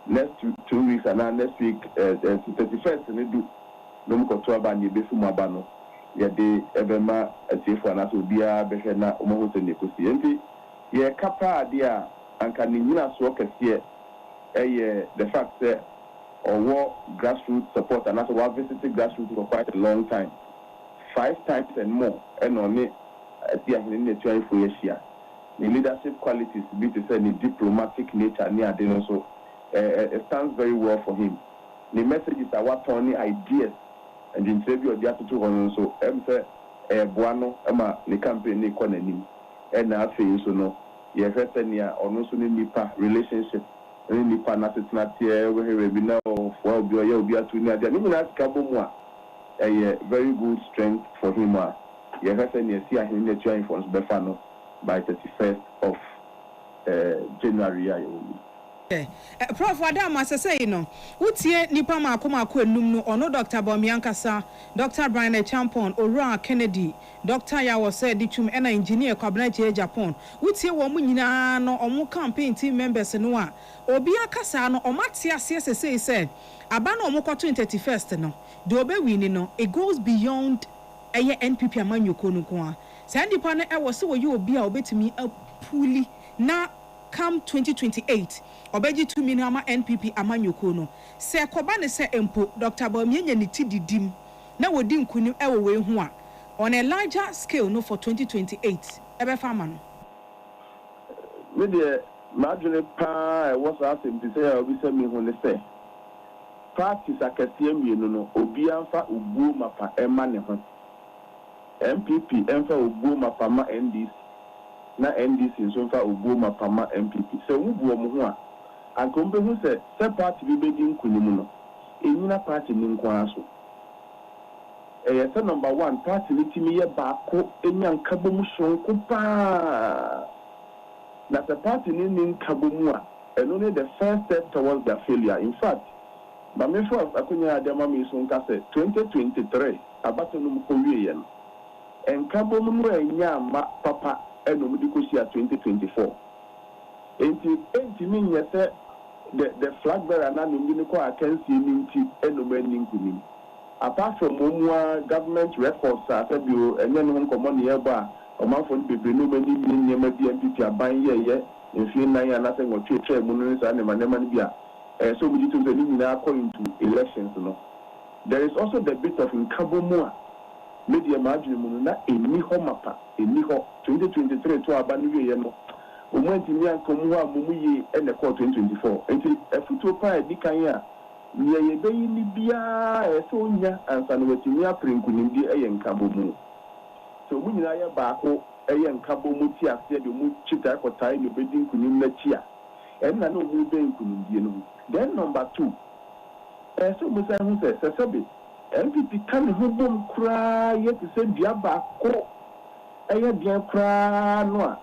next 2 weeks and next week 31st ne du no mkoto aba ne befu mu aba no ye de ebema asefo na so bia behwe na omo ho ne kosi enti ye kapa dia anka ni nyina so kese the fact that or grassroots support and that's why I visited grassroots for quite a long time, 5 times and more, and only in the 24 years here. The leadership qualities, be to say the diplomatic nature, near so it stands very well for him. The messages are what only ideas and the interview of the attitude on so Buano, Emma, the campaign, economy, and I feel so no, you have heard near or no sooner nipa relationship. Really panasset not here, we have been now for Bioya to Nadia. Even as Kabumwa, a very good strength for him. You have seen a see him in the joint for Befano by 31st of January. Prof Adam as I say no wotie nipa ma akoma akọ enum no ono Dr. Bomiankasa Dr. Brian Champon Ora Kennedy Dr. Yawo said dichum ena engineer kwabena je Japan wotie wo mu nyina no omo campaign team members no a obi akasa no omate ase say aba no omo kwato 31st no de obewini no it goes beyond eye NPP amanyoko no ko a say nipa no e wo se wo ye obi a obetimi apuli na come 2028 obeji 2 million ama NPP amanyoko no se koba ne se empo Dr. Bamianya ne ti didim na wodi nkunim e wo we hu a on a larger scale no for 2028 ebe fama no me de madwene pa was asem ti say obi se me hu ne se parties akasie mienu no obi anfa obuo mapa ema ne ho MPP enfa obuo mapa ma NDC na NDC nso fa obuo mapa ma MPP se wubuo mo ho a ankombe hu se party bi bedi nkunimu no enyina party ni nkwa so se number 1 party ni timi ye baako enya nkabomu sonko pa na the party ni nkabomu a eno ne the first step towards their failure. In fact mamefo akonya adama mi so nka se 2023 abato no ko wiye no enkabomu no enya ma papa eno mu dikosi a 2024 enti min yete the flag bearer na no bi ko akansi ni nti eno ma ni nkunim apart from omwa government records asabio enye no nkomo ne yeba omanfo ni bebe no mani ni nyema bi MPP aban ye mfi nan ya na se ngotwe mu no sa ne manema ni bia so we need to ni na according to elections no. There is also the bit of nkabomu media margin mu na eni ho mapa eni ho 2023 to abanu ye no omwanti ni ankomu a mumu ye ene ko 2024 enti afuto pa edi kan ya ni ye be ni bia so nya ansa no watimi aprenku ni bi eye nkabomu so mu nyina ye baako eye nkabomu ti ase de mu chita kotai no be din kunim na chia enna no mu be nkunim die no. Then number 2 so mu say hu se sebe MPP kan ho bom kra ye ti se bia baako eye bia kra no a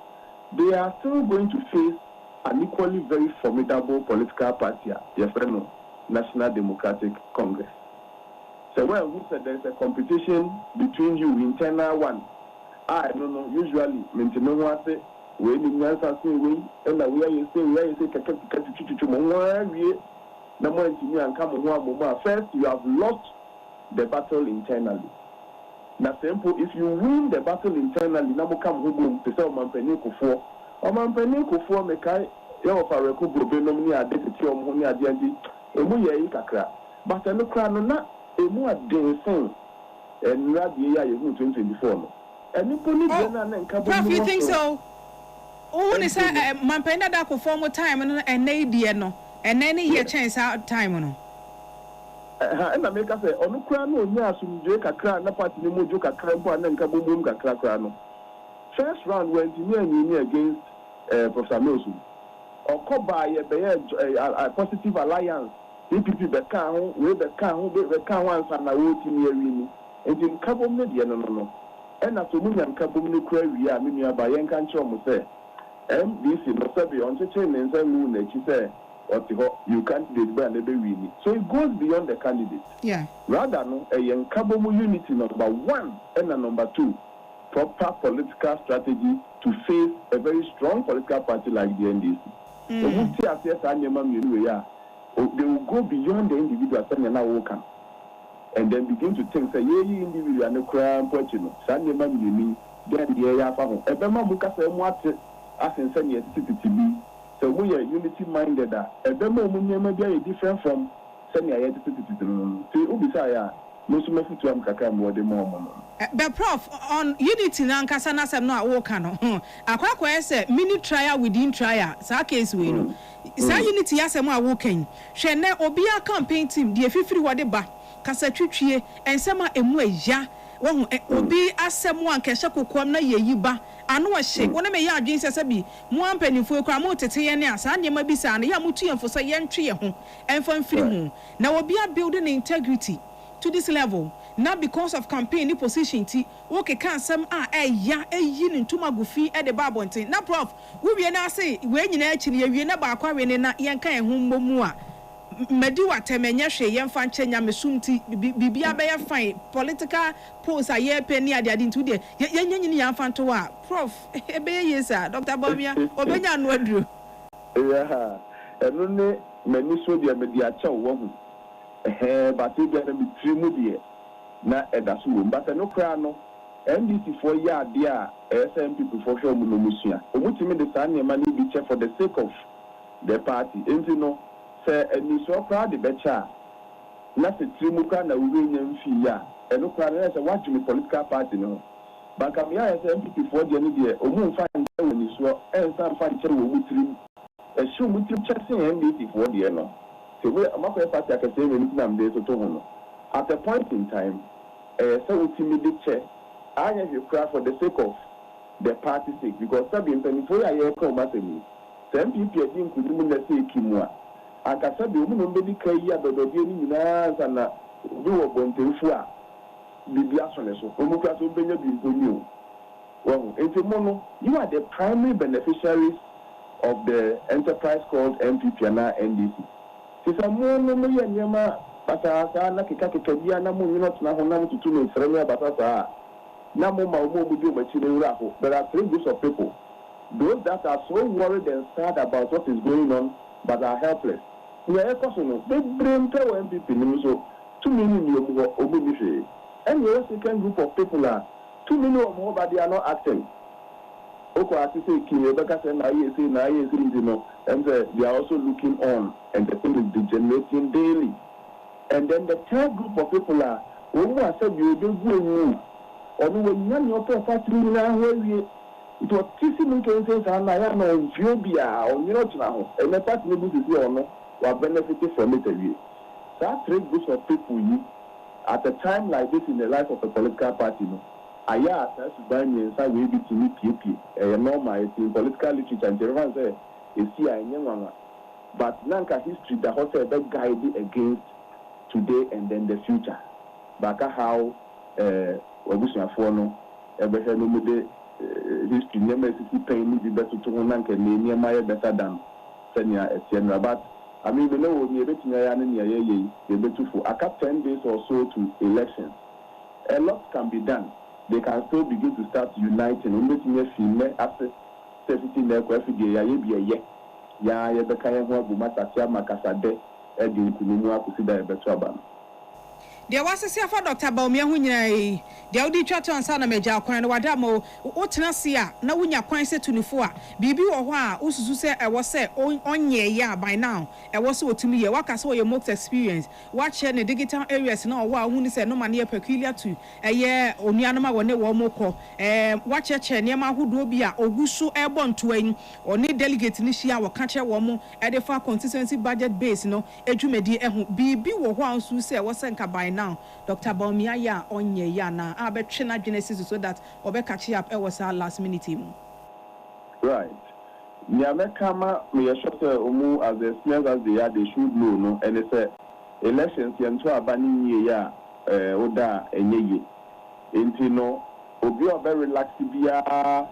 they are still going to face an equally very formidable political party, your friend, National Democratic Congress. So when we said there is a competition between you, internal one, I don't know, usually, maintain one say, when you answer say, we, and where you say, first, you have lost the battle internally. Now, simple, if you win the battle internally, now come home to say, Mampeni Kufo, or Mampeni Kufo, Mekai, Yofareku, Benomini, Adeti, Omoni, Adiandi, Emuya Kakra. But I look around not Emu at Denson and Radia 2024. And you put it and Prof, you think so? Oh, they say Mampena Dako for more time and Nadia no, and any year chance out time on. and I make us say, on crown, no, Yasum, Jaka Kran, no party, no Joka Krampo, and Kabum Kakrano. First round went near against Professor Milson. Or called by a positive alliance. DPP Bekan, we Bekan once and I wrote in Yerini. And in Cabo Media, no. And as to me and Cabo Nuclear, I mean, by Yankan Chom say, MDC no sabi on the chain and say, she said, what you can't be winning. So it goes beyond the candidate. Yeah. Rather, no, a young Cabo unity number one and a number two, proper political strategy to face a very strong political party like the NDC. They will go beyond the individual and then begin to think, say, yeah, individual and a crime, then the area for home. So we are unity minded. At the moment, we are different from senior but Prof, on unity nankasa sem no awoka no akwakwa say mini trial within trial sa case we no sa unity asem awokan hwe ne obi a campaign team de afifiri wode ba kasa twitwie ensema emu eya wo obi asem ankehye kokom na yeyi ba ano hye wona me ya adwen sese bi mo ampanifo ekura mo tete ye ne asa ne ma bi sa ne ya mutu yemfo so ye ntwe ye ho enfo mfiri ho na obi a building integrity to this level not because of campaign position ti okay can some ya eyi ntuma gufi e de babontin na prof we na say we nyina akiri ye na ba kwa we ne na yen kan ho mmomu a medi watemenye hwe yen fa nchenya mesumti bibia be ye fine political pose a ye pe ni ade ade ntu de yen nyini yan fa nto a prof e be ye sir Dr. Bobia obenya no aduro yeah enu ne mani so de me dia cha wo hu but e be me trimu de na edaso wo but no kra no NDC for ya dia SM people for sure mu no musua omutimi de sa nyema ni bi che for the sake of the party enti no say any so proud the becha na se trimu ka na wo nyam fi ya eno kra na say what me political party no but am ya SM people for dia ni de omu fa nche wo ni so ensa fa nche wo mutrim e shu mutrim chese NDC for dia no so we amakoye party akase we ni na mde so to ho no at a point in time so ultimately chair I have you cry for the sake of the party sake because sabi mpanyinfo ya ye come asemi some people dey include na say kimwa aka sabi omu no be kai ya dododie ni nyina sana bi wo bontemfu a bibi asone so omu kwa so benya bi nkoni o wo enti mo no you are the primary beneficiaries of the enterprise called MPP and NDC sisa mo no ye nyama bata na kika bia na mo nyina tuna ho na mututu no freme bata na mo ma mo bu ma chi ne ho. There are three groups of people. Those that are so worried and sad about what is going on but are helpless. We are no they bring to MPP ni so too many ni obu ni hwe. And the second group of people are too many of them but they are not acting. Oko ati say kiye beka say na ye no and they are also looking on and the thing is degenerating daily. And then the third group of people are who are said you do go or when you are factory now where it was kissing cases and I am no phobia or not now and the part maybe to see or no were benefited from it away. That three groups of people at a time like this in the life of a political party no I asked to buy me inside we be to meet PP normal in political literature and everyone say is here in but nanka history the hotel that guide against today and then the future. Baka how Obusuafo no ebe no mede history never see pain be better to one and near my better than senior senior but I mean we know we bet ya na ye better for a 10 days or so to elections. A lot can be done. They can still begin to start uniting. We bet ya feel after 17 na kwa fige ya ye bi ya beka ye ho agumata tia makasade edi nkunu akusi da ebeto aba. There was a for Dr. Baumia Hunya, the Audi Chatter and Sana Major, Wadamo, Otnasia, Nawunya Quincy 24, Bibi or Wa, Usu I was say on ye by now. I was so to me, a work as your most experience. Watch the digital areas now, while Wuni said no money peculiar to a year, Onianama one moko, watch a Chenema who do be a Ogusu airborne twain, or need delegate Nishia or catcher woman at the far consistency budget base, no, Ejumedi, Bibi or Wa, who say was sent by now. Dr. Baumia ya onye ya na abetrena genesis so that obe catch up was our last minute team. Right. Nyamekama me shot omu as experience as they are they should know no and it's elections yanto abani ya oda enye enti no obi o very relax bia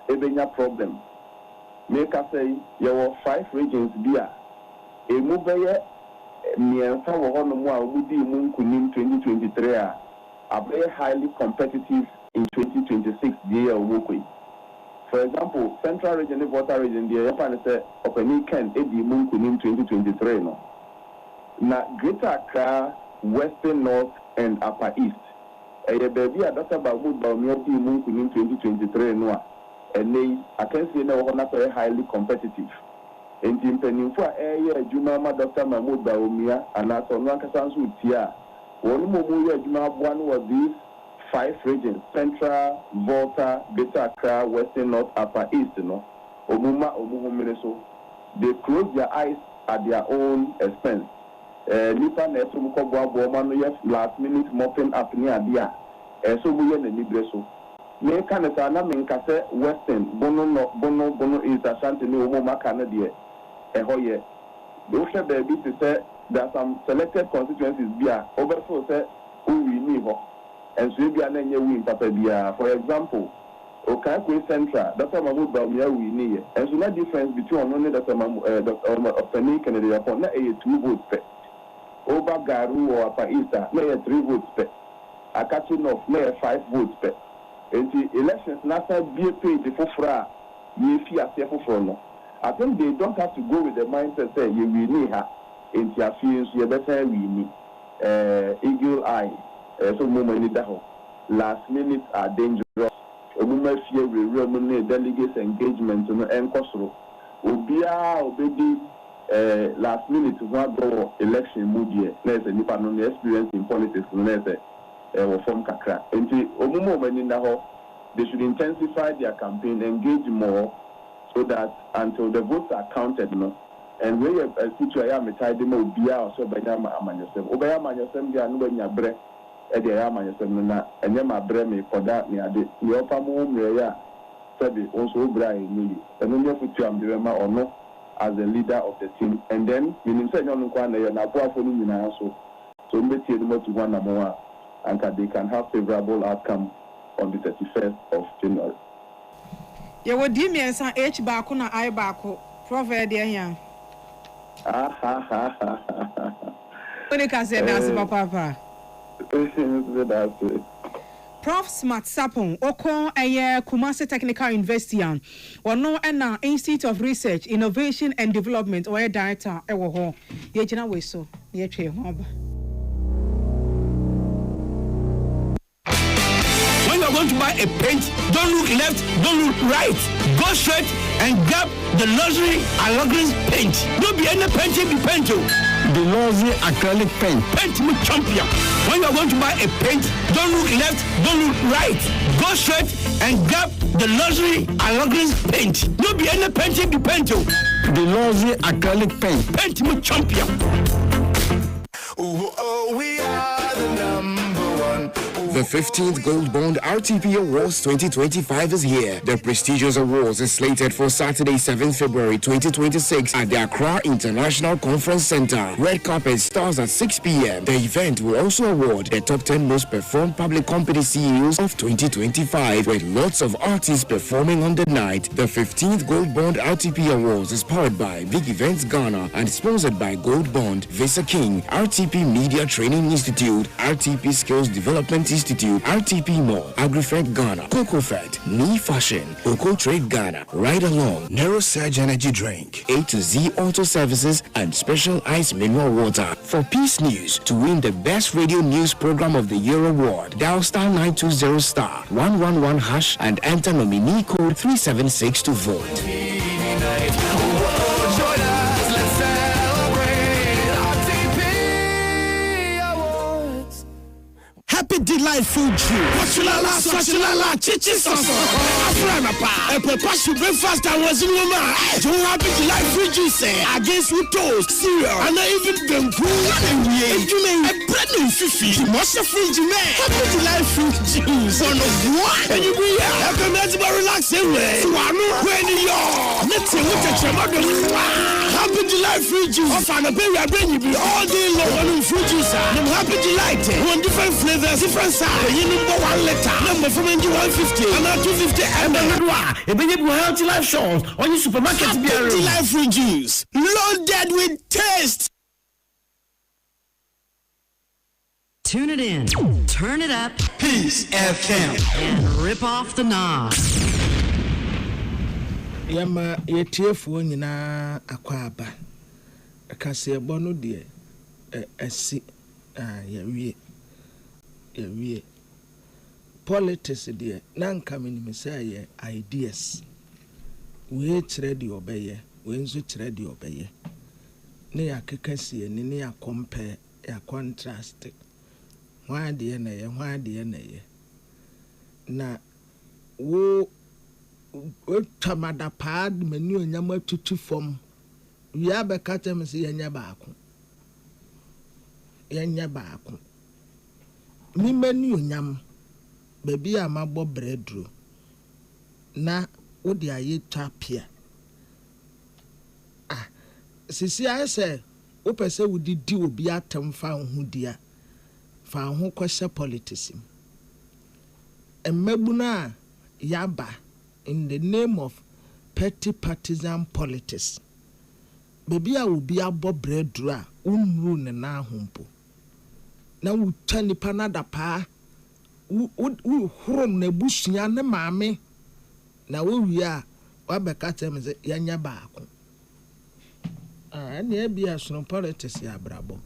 ebenya problem. Make us say there were 5 regions bia emu beye Miensa Wahono Mudi Munkunim 2023 are very highly competitive in 2026 year Wukui. For example, Central Region and Water Region, the Japan is opening Ken Edi Munkunim 2023 no. Na Greater Accra, Western North and Upper East. A baby adopted by Wood Baumia Munkunim 2023 no. And they I can say no one very highly competitive. In Timpany for a year, Juma Dr. Mahmoud Baumia, and as on Lankasansu Tia, one more Juma one was these 5 regions Central, Volta, Greater Accra, Western North, Upper East, no, Omuma, Omuhumineso. They close their eyes at their own expense. Nipa Nesumuko Boman, last minute mopping up near Dia, so we and the Libreso. Make an Asana Western, Bono is a Shanty Omoma Canada. Ehoye. Those baby to say there are some selected constituencies bia overflow say who we need and so be an win papa bia. For example, Okakwe Central, Dr. Mahmoud Baumia we need and so no difference between only Dr. Penik and the Japan na 2 votes per. Over Garu or Upper Easter, may 3 votes per. Akachi North may 5 votes per. And the elections nasa be paid for fra ye fear for no. I think they don't have to go with the mindset say you will need her in their feelings, you better we need eagle eye, so moment that last minute are dangerous. A woman fear will remain delegates engagement and Kosoro. Obia obedi last minute to go election mood there's a new experience in politics or from Kakra. And they should intensify their campaign, engage more. So that until the votes are counted, no, and we have a situation with Tidemo Bia or so by Yama Amanyasem. Obayama Yasem, they are no when you break at the Yamayasem, and Yama Breme for that near the Yopamo Maya, Sabi also Brian, and then you put Yama or no as the leader of the team. And then, you say, no, and I go for you now, so make it more to one more, and that they can have favorable outcome on the 31st of January. You would give me a H Bakuna I Bako, Proverb, dear. What you can say, that's Papa. Prof Smart Sapon, Oko, a Kumasi Technical University, or no, and Institute of Research, Innovation and Development, or a director, Ewo, Yajana Weso, Yache Hob. Want to buy a paint, don't look left, don't look right. Go straight and grab the luxury Alagris paint. Don't be any painting be paint. The luxury acrylic paint. Paint me champion. When you are going to buy a paint, don't look left, don't look right. Go straight and grab the luxury Alagris paint. Don't be any painting be paint. The luxury acrylic paint. Paint me champion. Oh, we are the number one. The 15th Gold Bond RTP Awards 2025 is here. The prestigious awards is slated for Saturday, 7th February 2026 at the Accra International Conference Center. Red carpet starts at 6 p.m. The event will also award the top 10 most performed public company CEOs of 2025 with lots of artists performing on the night. The 15th Gold Bond RTP Awards is powered by Big Events Ghana and sponsored by Gold Bond, Visa King, RTP Media Training Institute, RTP Skills Development Institute, Institute, RTP Mall, AgriFed Ghana, CocoFed, Me Fashion, Coco Trade Ghana, Ride Along, Neurosurge Energy Drink, A to Z Auto Services, and Special Ice Mineral Water. For Peace News, to win the Best Radio News Program of the Year award, dial star 920 star 111 hash and enter nominee code 376 to vote. Happy Delight Food Juice. Swachilala, chichi sauce. Afrana pa. A preparation breakfast that was in your mind. To Happy Delight Food Juice against with toast, cereal, and even them cool and a bread and fifi. Most of free man. Happy Delight Food Juice. One of one. And you be happy to relax away. When you're let's say what the chamado. Happy Delight Food Juice. Of an baby, I bring you all day long on fruit juice. I'm Happy Delight. One different flavor. Different size. You number 1 liter. Number from 150. And now 250. And then healthy life shows on your supermarket. Happy Life Free Juice. Loaded with taste. Tune it in. Turn it up. Peace FM. And rip off the knob. Yama yetiefu nyina akwaba. Akase bono de esi yawie. Yawie. Politics de nanka minimisa ideas. We chere de obeye, we nso chere de obeye. Ne yakekasi ne ya compare, ya contrast. Hwa de na ye. Na wo tamada pad menu nyama tutu form. We abeka tem se yenya baako. Mi menu nyam baby amabo breadro na wodi aye tapia sisi I say wo pese wodi di obi atem fa ho dia fa ho kwese politics emmabuna yaba in the name of petty partisan politics baby a obi abo breadro a unru ne na ahompo na wutani panada pa hrom na busuya ne maame na wowi a wabeka tem ze yanya baako ne bia sono politics ya brabo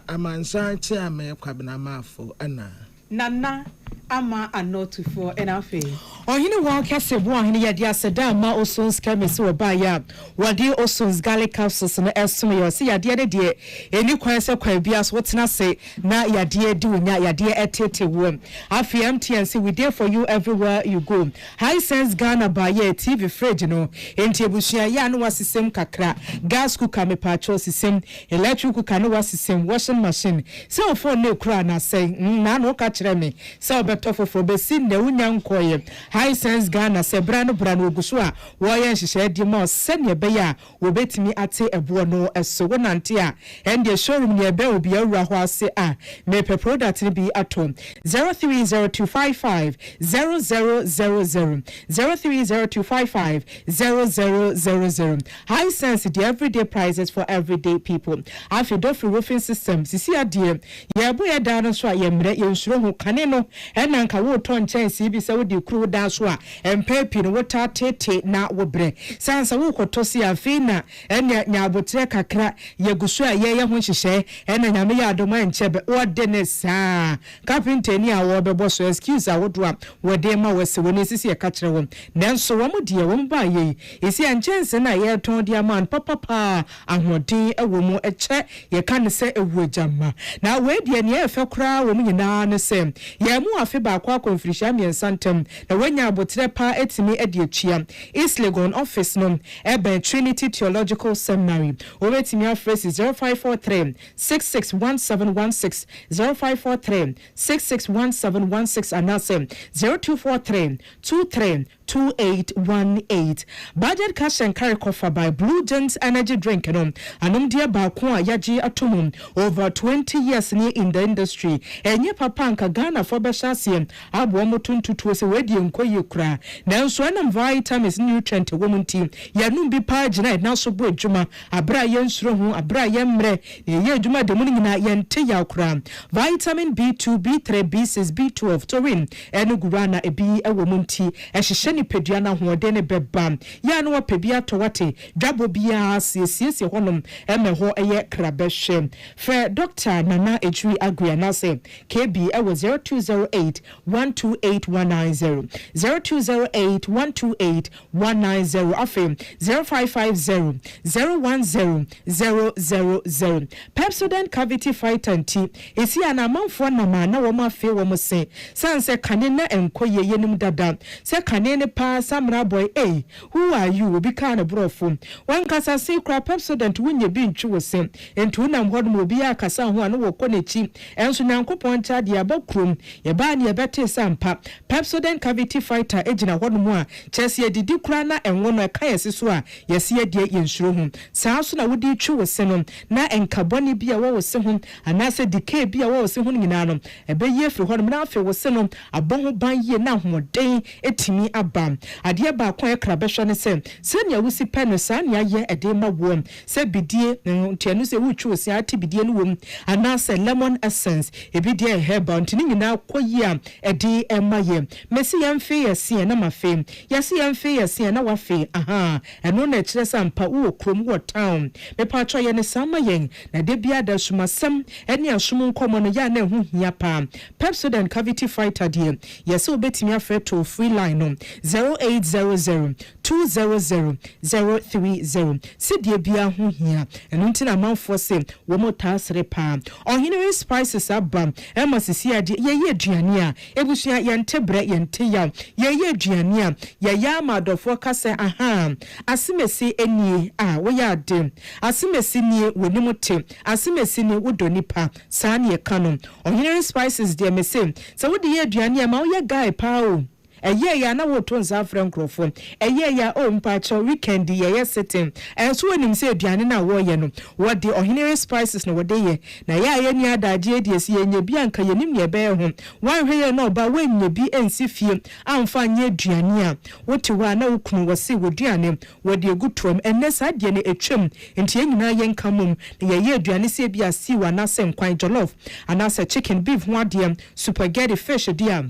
amansan che ame kwabena mafo ana nana ama anotufo enafe Ohini wa kase bo ahini ya dia seda ma osons chemist wo ba ya wade osons garlic capsules na esum yo se ya dia de eni kwan se kwan bia so tena se na ya dia di onya ya dia etete wo afi MTNC we there for you everywhere you go high sense Ghana ba ya TV fridge no enti ebusia ya no wasisem kakra gas cooker me pacho sisem electric cooker no wasisem washing machine so phone ne kura na say na no ka kire me so obeto for be sin na unya nkoye high sense Ghana se brano oguso a wo ye nhihye di mo sene be ya wo betimi ate ebo no eso wonante a and the showroom ne be obi awura ho ase a me pe product ne bi atom 030255 0000 030255 0000 high sense the everyday prices for everyday people afi dofi roofing system sisi ade ye bo ye dan so a ye mre ye nsuro ho kane no ena nka wo ton chance bi se wo di kru da so a empepi no wota tete na wo bre sansa wo kotosi afi na enya nyabotre kakra ye guso a ye ho hihye ena nyame ya adoma enchebe ode ne saa carpenter ni a wo bebo so excuse a wo do a wo de ma wo se woni sisi ye ka kire wo nanso wo mudie wo mba ye esi anchance na ye ton dia man papa ahodin ewo mu eche ye kan se ewu jama na we die ne e fe kra wo mu nyina ne se ye mu afi ba kwa konfirihia miensantem na wanya abotre pa etimi edi atua East Legon office no ebe Trinity Theological Seminary obetimi afresi 0543 661716 0543 661716 anase 0243 23 2818 budget cash and carry coffer by Blue Gents energy drink no anom dia ba ko a yaji atomum over 20 years in the industry enye papa nka Ghana for besha asie abo mo tuntutuo se wedi enkoye kura nanso anam vitamins nutrient woman team ya num bi pa gina na so bo adwuma abra ye nsuro ho abra ye mre ye adwuma de mu nyina ye nte ya kura vitamin B2 B3 B6 B12 taurine enu gurana ebi ewo munti ehhehye ni pedua na hoode ne beba ya no wapebia to wate dwabo bia siesie honom emeho eye krabehwe fe Dr. Nana Ejui Agria na se KB ewo 0208 128190 0208 128190 afi 0550 010 000 Pepsodent cavity fighter nti esi anamanfo na ma na wo ma fe wo mo se sanse kane na enkoye yenim dada se kane ne pa samra boy who are you obi ka na brofo wan kasa se kra Pepsodent wonye bi ntwe wo se entu na mhodom obi akasa ho ana wo konechi enso nyankopon chade abakrom ye ba ne ye bete sampa Pepsodent cavity fighter ejina hodom a chese edidi kra na enwo no ka yesi so a yesi edie yensuro ho saa so na wodi twe wo se no na enkabone bi a wo se ho anase decay bi a wo se ho nyina no ebe ye firi hodom na afi wo se no abon ho ban ye na hoden etimi aba ade ba kon ekra behwe ne se senia wusi peno saa ne aye ede ma wo se bidie ntianu se wutwe wo se ati bidie no wo anase lemon essence ebidie herbal ntini nyina koyi a ede ema ye mesi yemfe yesi na mafe yesi yemfe yesi na wafe aha eno na kire sampa wo krom wo town me pa twa ye ne sama yen na de bia da sumasem ene asum nkomo no ya na hu hia pa Pepsodent cavity fighter die yesi obetimi afa to free line no 0800 200 030 sidie bia hu hia eno ntina manfo se wo motasre pa ohinere spices abam emasisi ade ye aduane a ebusua yente bre yente ya ye aduane a ya amadofo kase aha asimesi enie a wo ya ade asimesi nie wonimute asimesi ne wodonipa saa ne kanu ohinere spices de mese se wo de ye aduane a ma wo ye guy pa o eye ya na woto nza frankrofo eye ya o mpacho weekend ye sitting enso onim se aduane na wo ye no wo de ohinere spices no wo de ye na ya ni adaje de esi enye bi anka yenim ye be ho wan hwe ye no ba wenye bi ensi fie amfa nye aduane a wote wa na wokunu wo se woduane wo de gutrom enne sa de ne etwem enti enyina ye nkamum na ye aduane se bi asi wa na se nkwan jollof anasa chicken beef ho ade spaghetti fish dia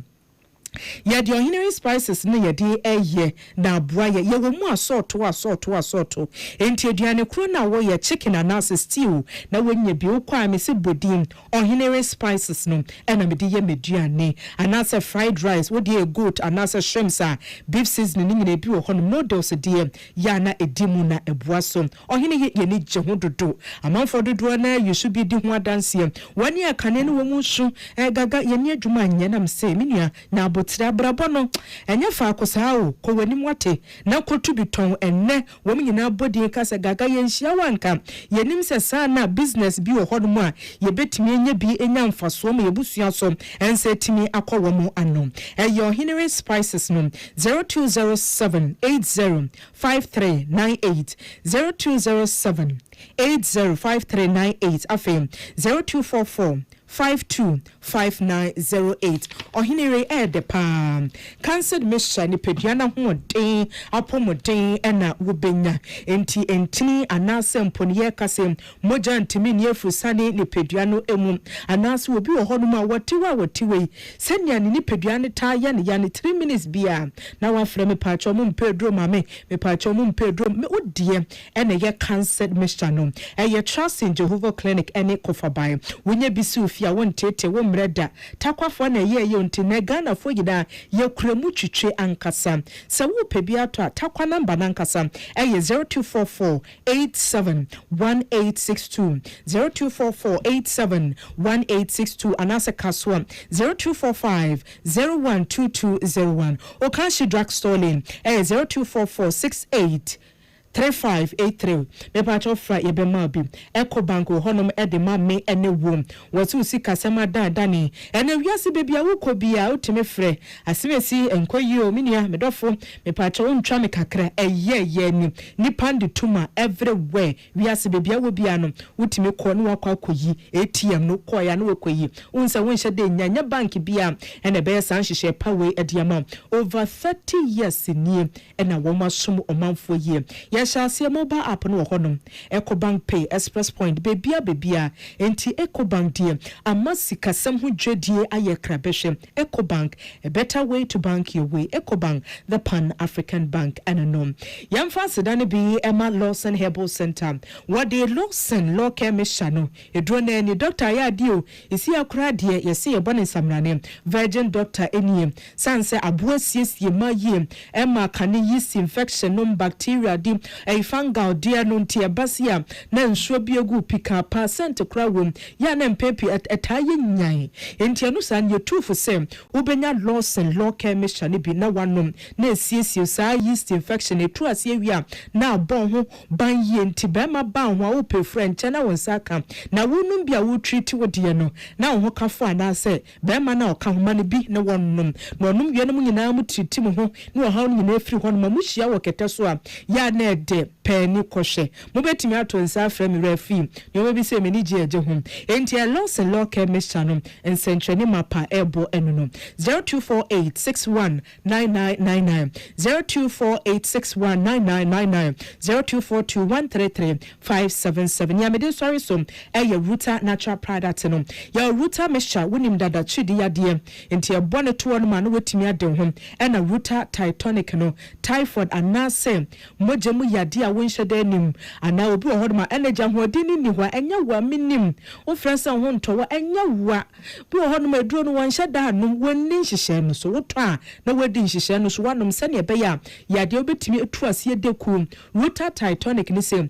ya the ohinere spices ne ye de eye na aboa ye wo mu assorto enti aduane kro na wo ye chicken anase stew na wonye bi okwa me se bodin ohinere spices no ena me de ye meduane anase fried rice wo de goat anase shrimps a beef seasoning ni nyina bi wo hono noodles de ya na edimu na eboa so ohine ye ni je ho dodo amanfo dodo na you should be di ho adanse wani akane no wo mu su gaga ye ni adwuma anya na mse menua na tira brabono enye fa akosa o ko wani mwate na kotu biton enne wo nyina bodi kasa gaga ye nhia wanka yenim se sana business bi wo hodo mu a ye betimi enye bi enya mfaso ma yebusua so ense timi akọwo mu ano eyo Henry Spices no 0207 805398 0207 805398 afem 0244 525908 ohinere ede pa cancelled mission ni peduana ho den apomoden ena wobenya entini anase mponiye kase moja ntimi ni efusane ni peduano emu anase obi wo honum a wotiwe senya ni peduane ta ya ne 3 minutes bia na wa frɛ me pacho mu mpedro mame me pacho mu mpedro me odie ena ye cancelled mission no ye trust in Jehovah Clinic ene kofabai wonye bisu ya wontete wo mreda takwafo na ye onti na Ghana fo gida ye kuremu twitwe ankasa se wo pebi ato takwa namba nankasa eye 0244 871862 0244 871862 anase kaswa 0245 012201 Okanshi drugstore lane eye 0244 68 3583 me pa cho fra ye be ma bi Ecobank honom e de ma me ene wom wasu sika sema dan ene wiase bebia wukọ bia utime frɛ asemesi enkoyi o minia medofo me pa cho untwa me kakra eye ni nipa de tuma everywhere wiase bebia wo bia no utime kɔ no wakɔ akɔyi ATM no kɔ ya no wakɔyi unsa wonhye de nyanya bank bia ene be san hyehyɛ pawe ediama over 30 years nie ena wo masom omanfo yie ya hyase mobile app no honom Ecobank Pay Express Point bebia enti Ecobank die amasika sam ho dwedie aye krabehwe Ecobank a better way to bank your way Ecobank the Pan-African Bank ananom yamfa sedane bi Emma Lawson Herbal Center what the Lawson Law Care Mission edrone ni doctor ya dio isi akura de yesi ebone samrane virgin doctor enie sanse aboa siesie maye Emma kane yeast infection no bacteria di a fungal dia no ntia basia na nsuo bi egu pika percent kura wom ya na mpepi etaye nyan enti anu san ye tufu sem ubenya Lawson Law Care Mission bi na wanom na esiesie sa yeast infection etu asie wi na abon ho ban ye enti be ma ban ho wo pe french na won saka na wonum bia wo treat wo de no na ho kafo ana se be ma na oka homa ne bi na wonnom na onum wie no nyina mu treat mu ho na ha no nyina afiri ho no mu hia wo kete so a ya na ede pani kohye mo betimi ato nsa afra mi refi yo bi se me ni je ho enti Lawson Law Care Mission no ensentwani mapa ebo enono 0248619999 0248619999 0242133577 ya mede sorry so Ruta natural product no ya Ruta mesha wonim dada chidi ya de enti ebone to no ma no wetimi ade ho na Ruta Titanic no typhoid anase mojemu yade a wonhye da nim ana obi wo hodoma energy hodini ni hwa enya wa minim wo fresa ho ntowa enya wa bi wo hodoma aduro no wonhye da no wonni nhyehyɛ no so wotɔ a na wadi nhyehyɛ no so wanom sane ebe ya yade obetimi etu asie deku Ruta Titanic ni se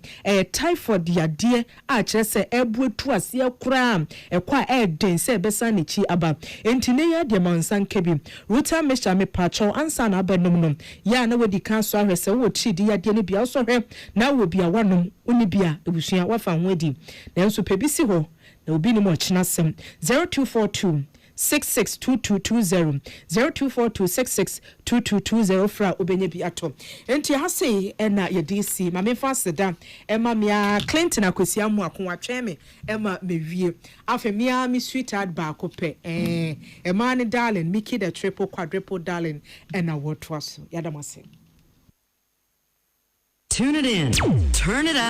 typhoid yade a kyerɛ sɛ ebu etu asie kura ekwa den sɛ ebesa ne chi aba entine ya de mansan kebi Ruta mesha me pacho ansa na abenom no ya na wadi kan so ahwɛ sɛ wo chi di yade ne bia so hwɛ na wo bia wanom oni bia ebusua wafa ho adi na nso pebisi ho na obi ni mo kyena sem 0242 662220 0242662220 fra obenye bi ato enti ha sei na ye DC ma me fa seda ema mia Clinton akosia mu akon atweme ema mewie afa mia mi sweetheart ba ko pe ema ne darling Mickey the triple quadruple darling na what was yadamase. Tune it in. Turn it up.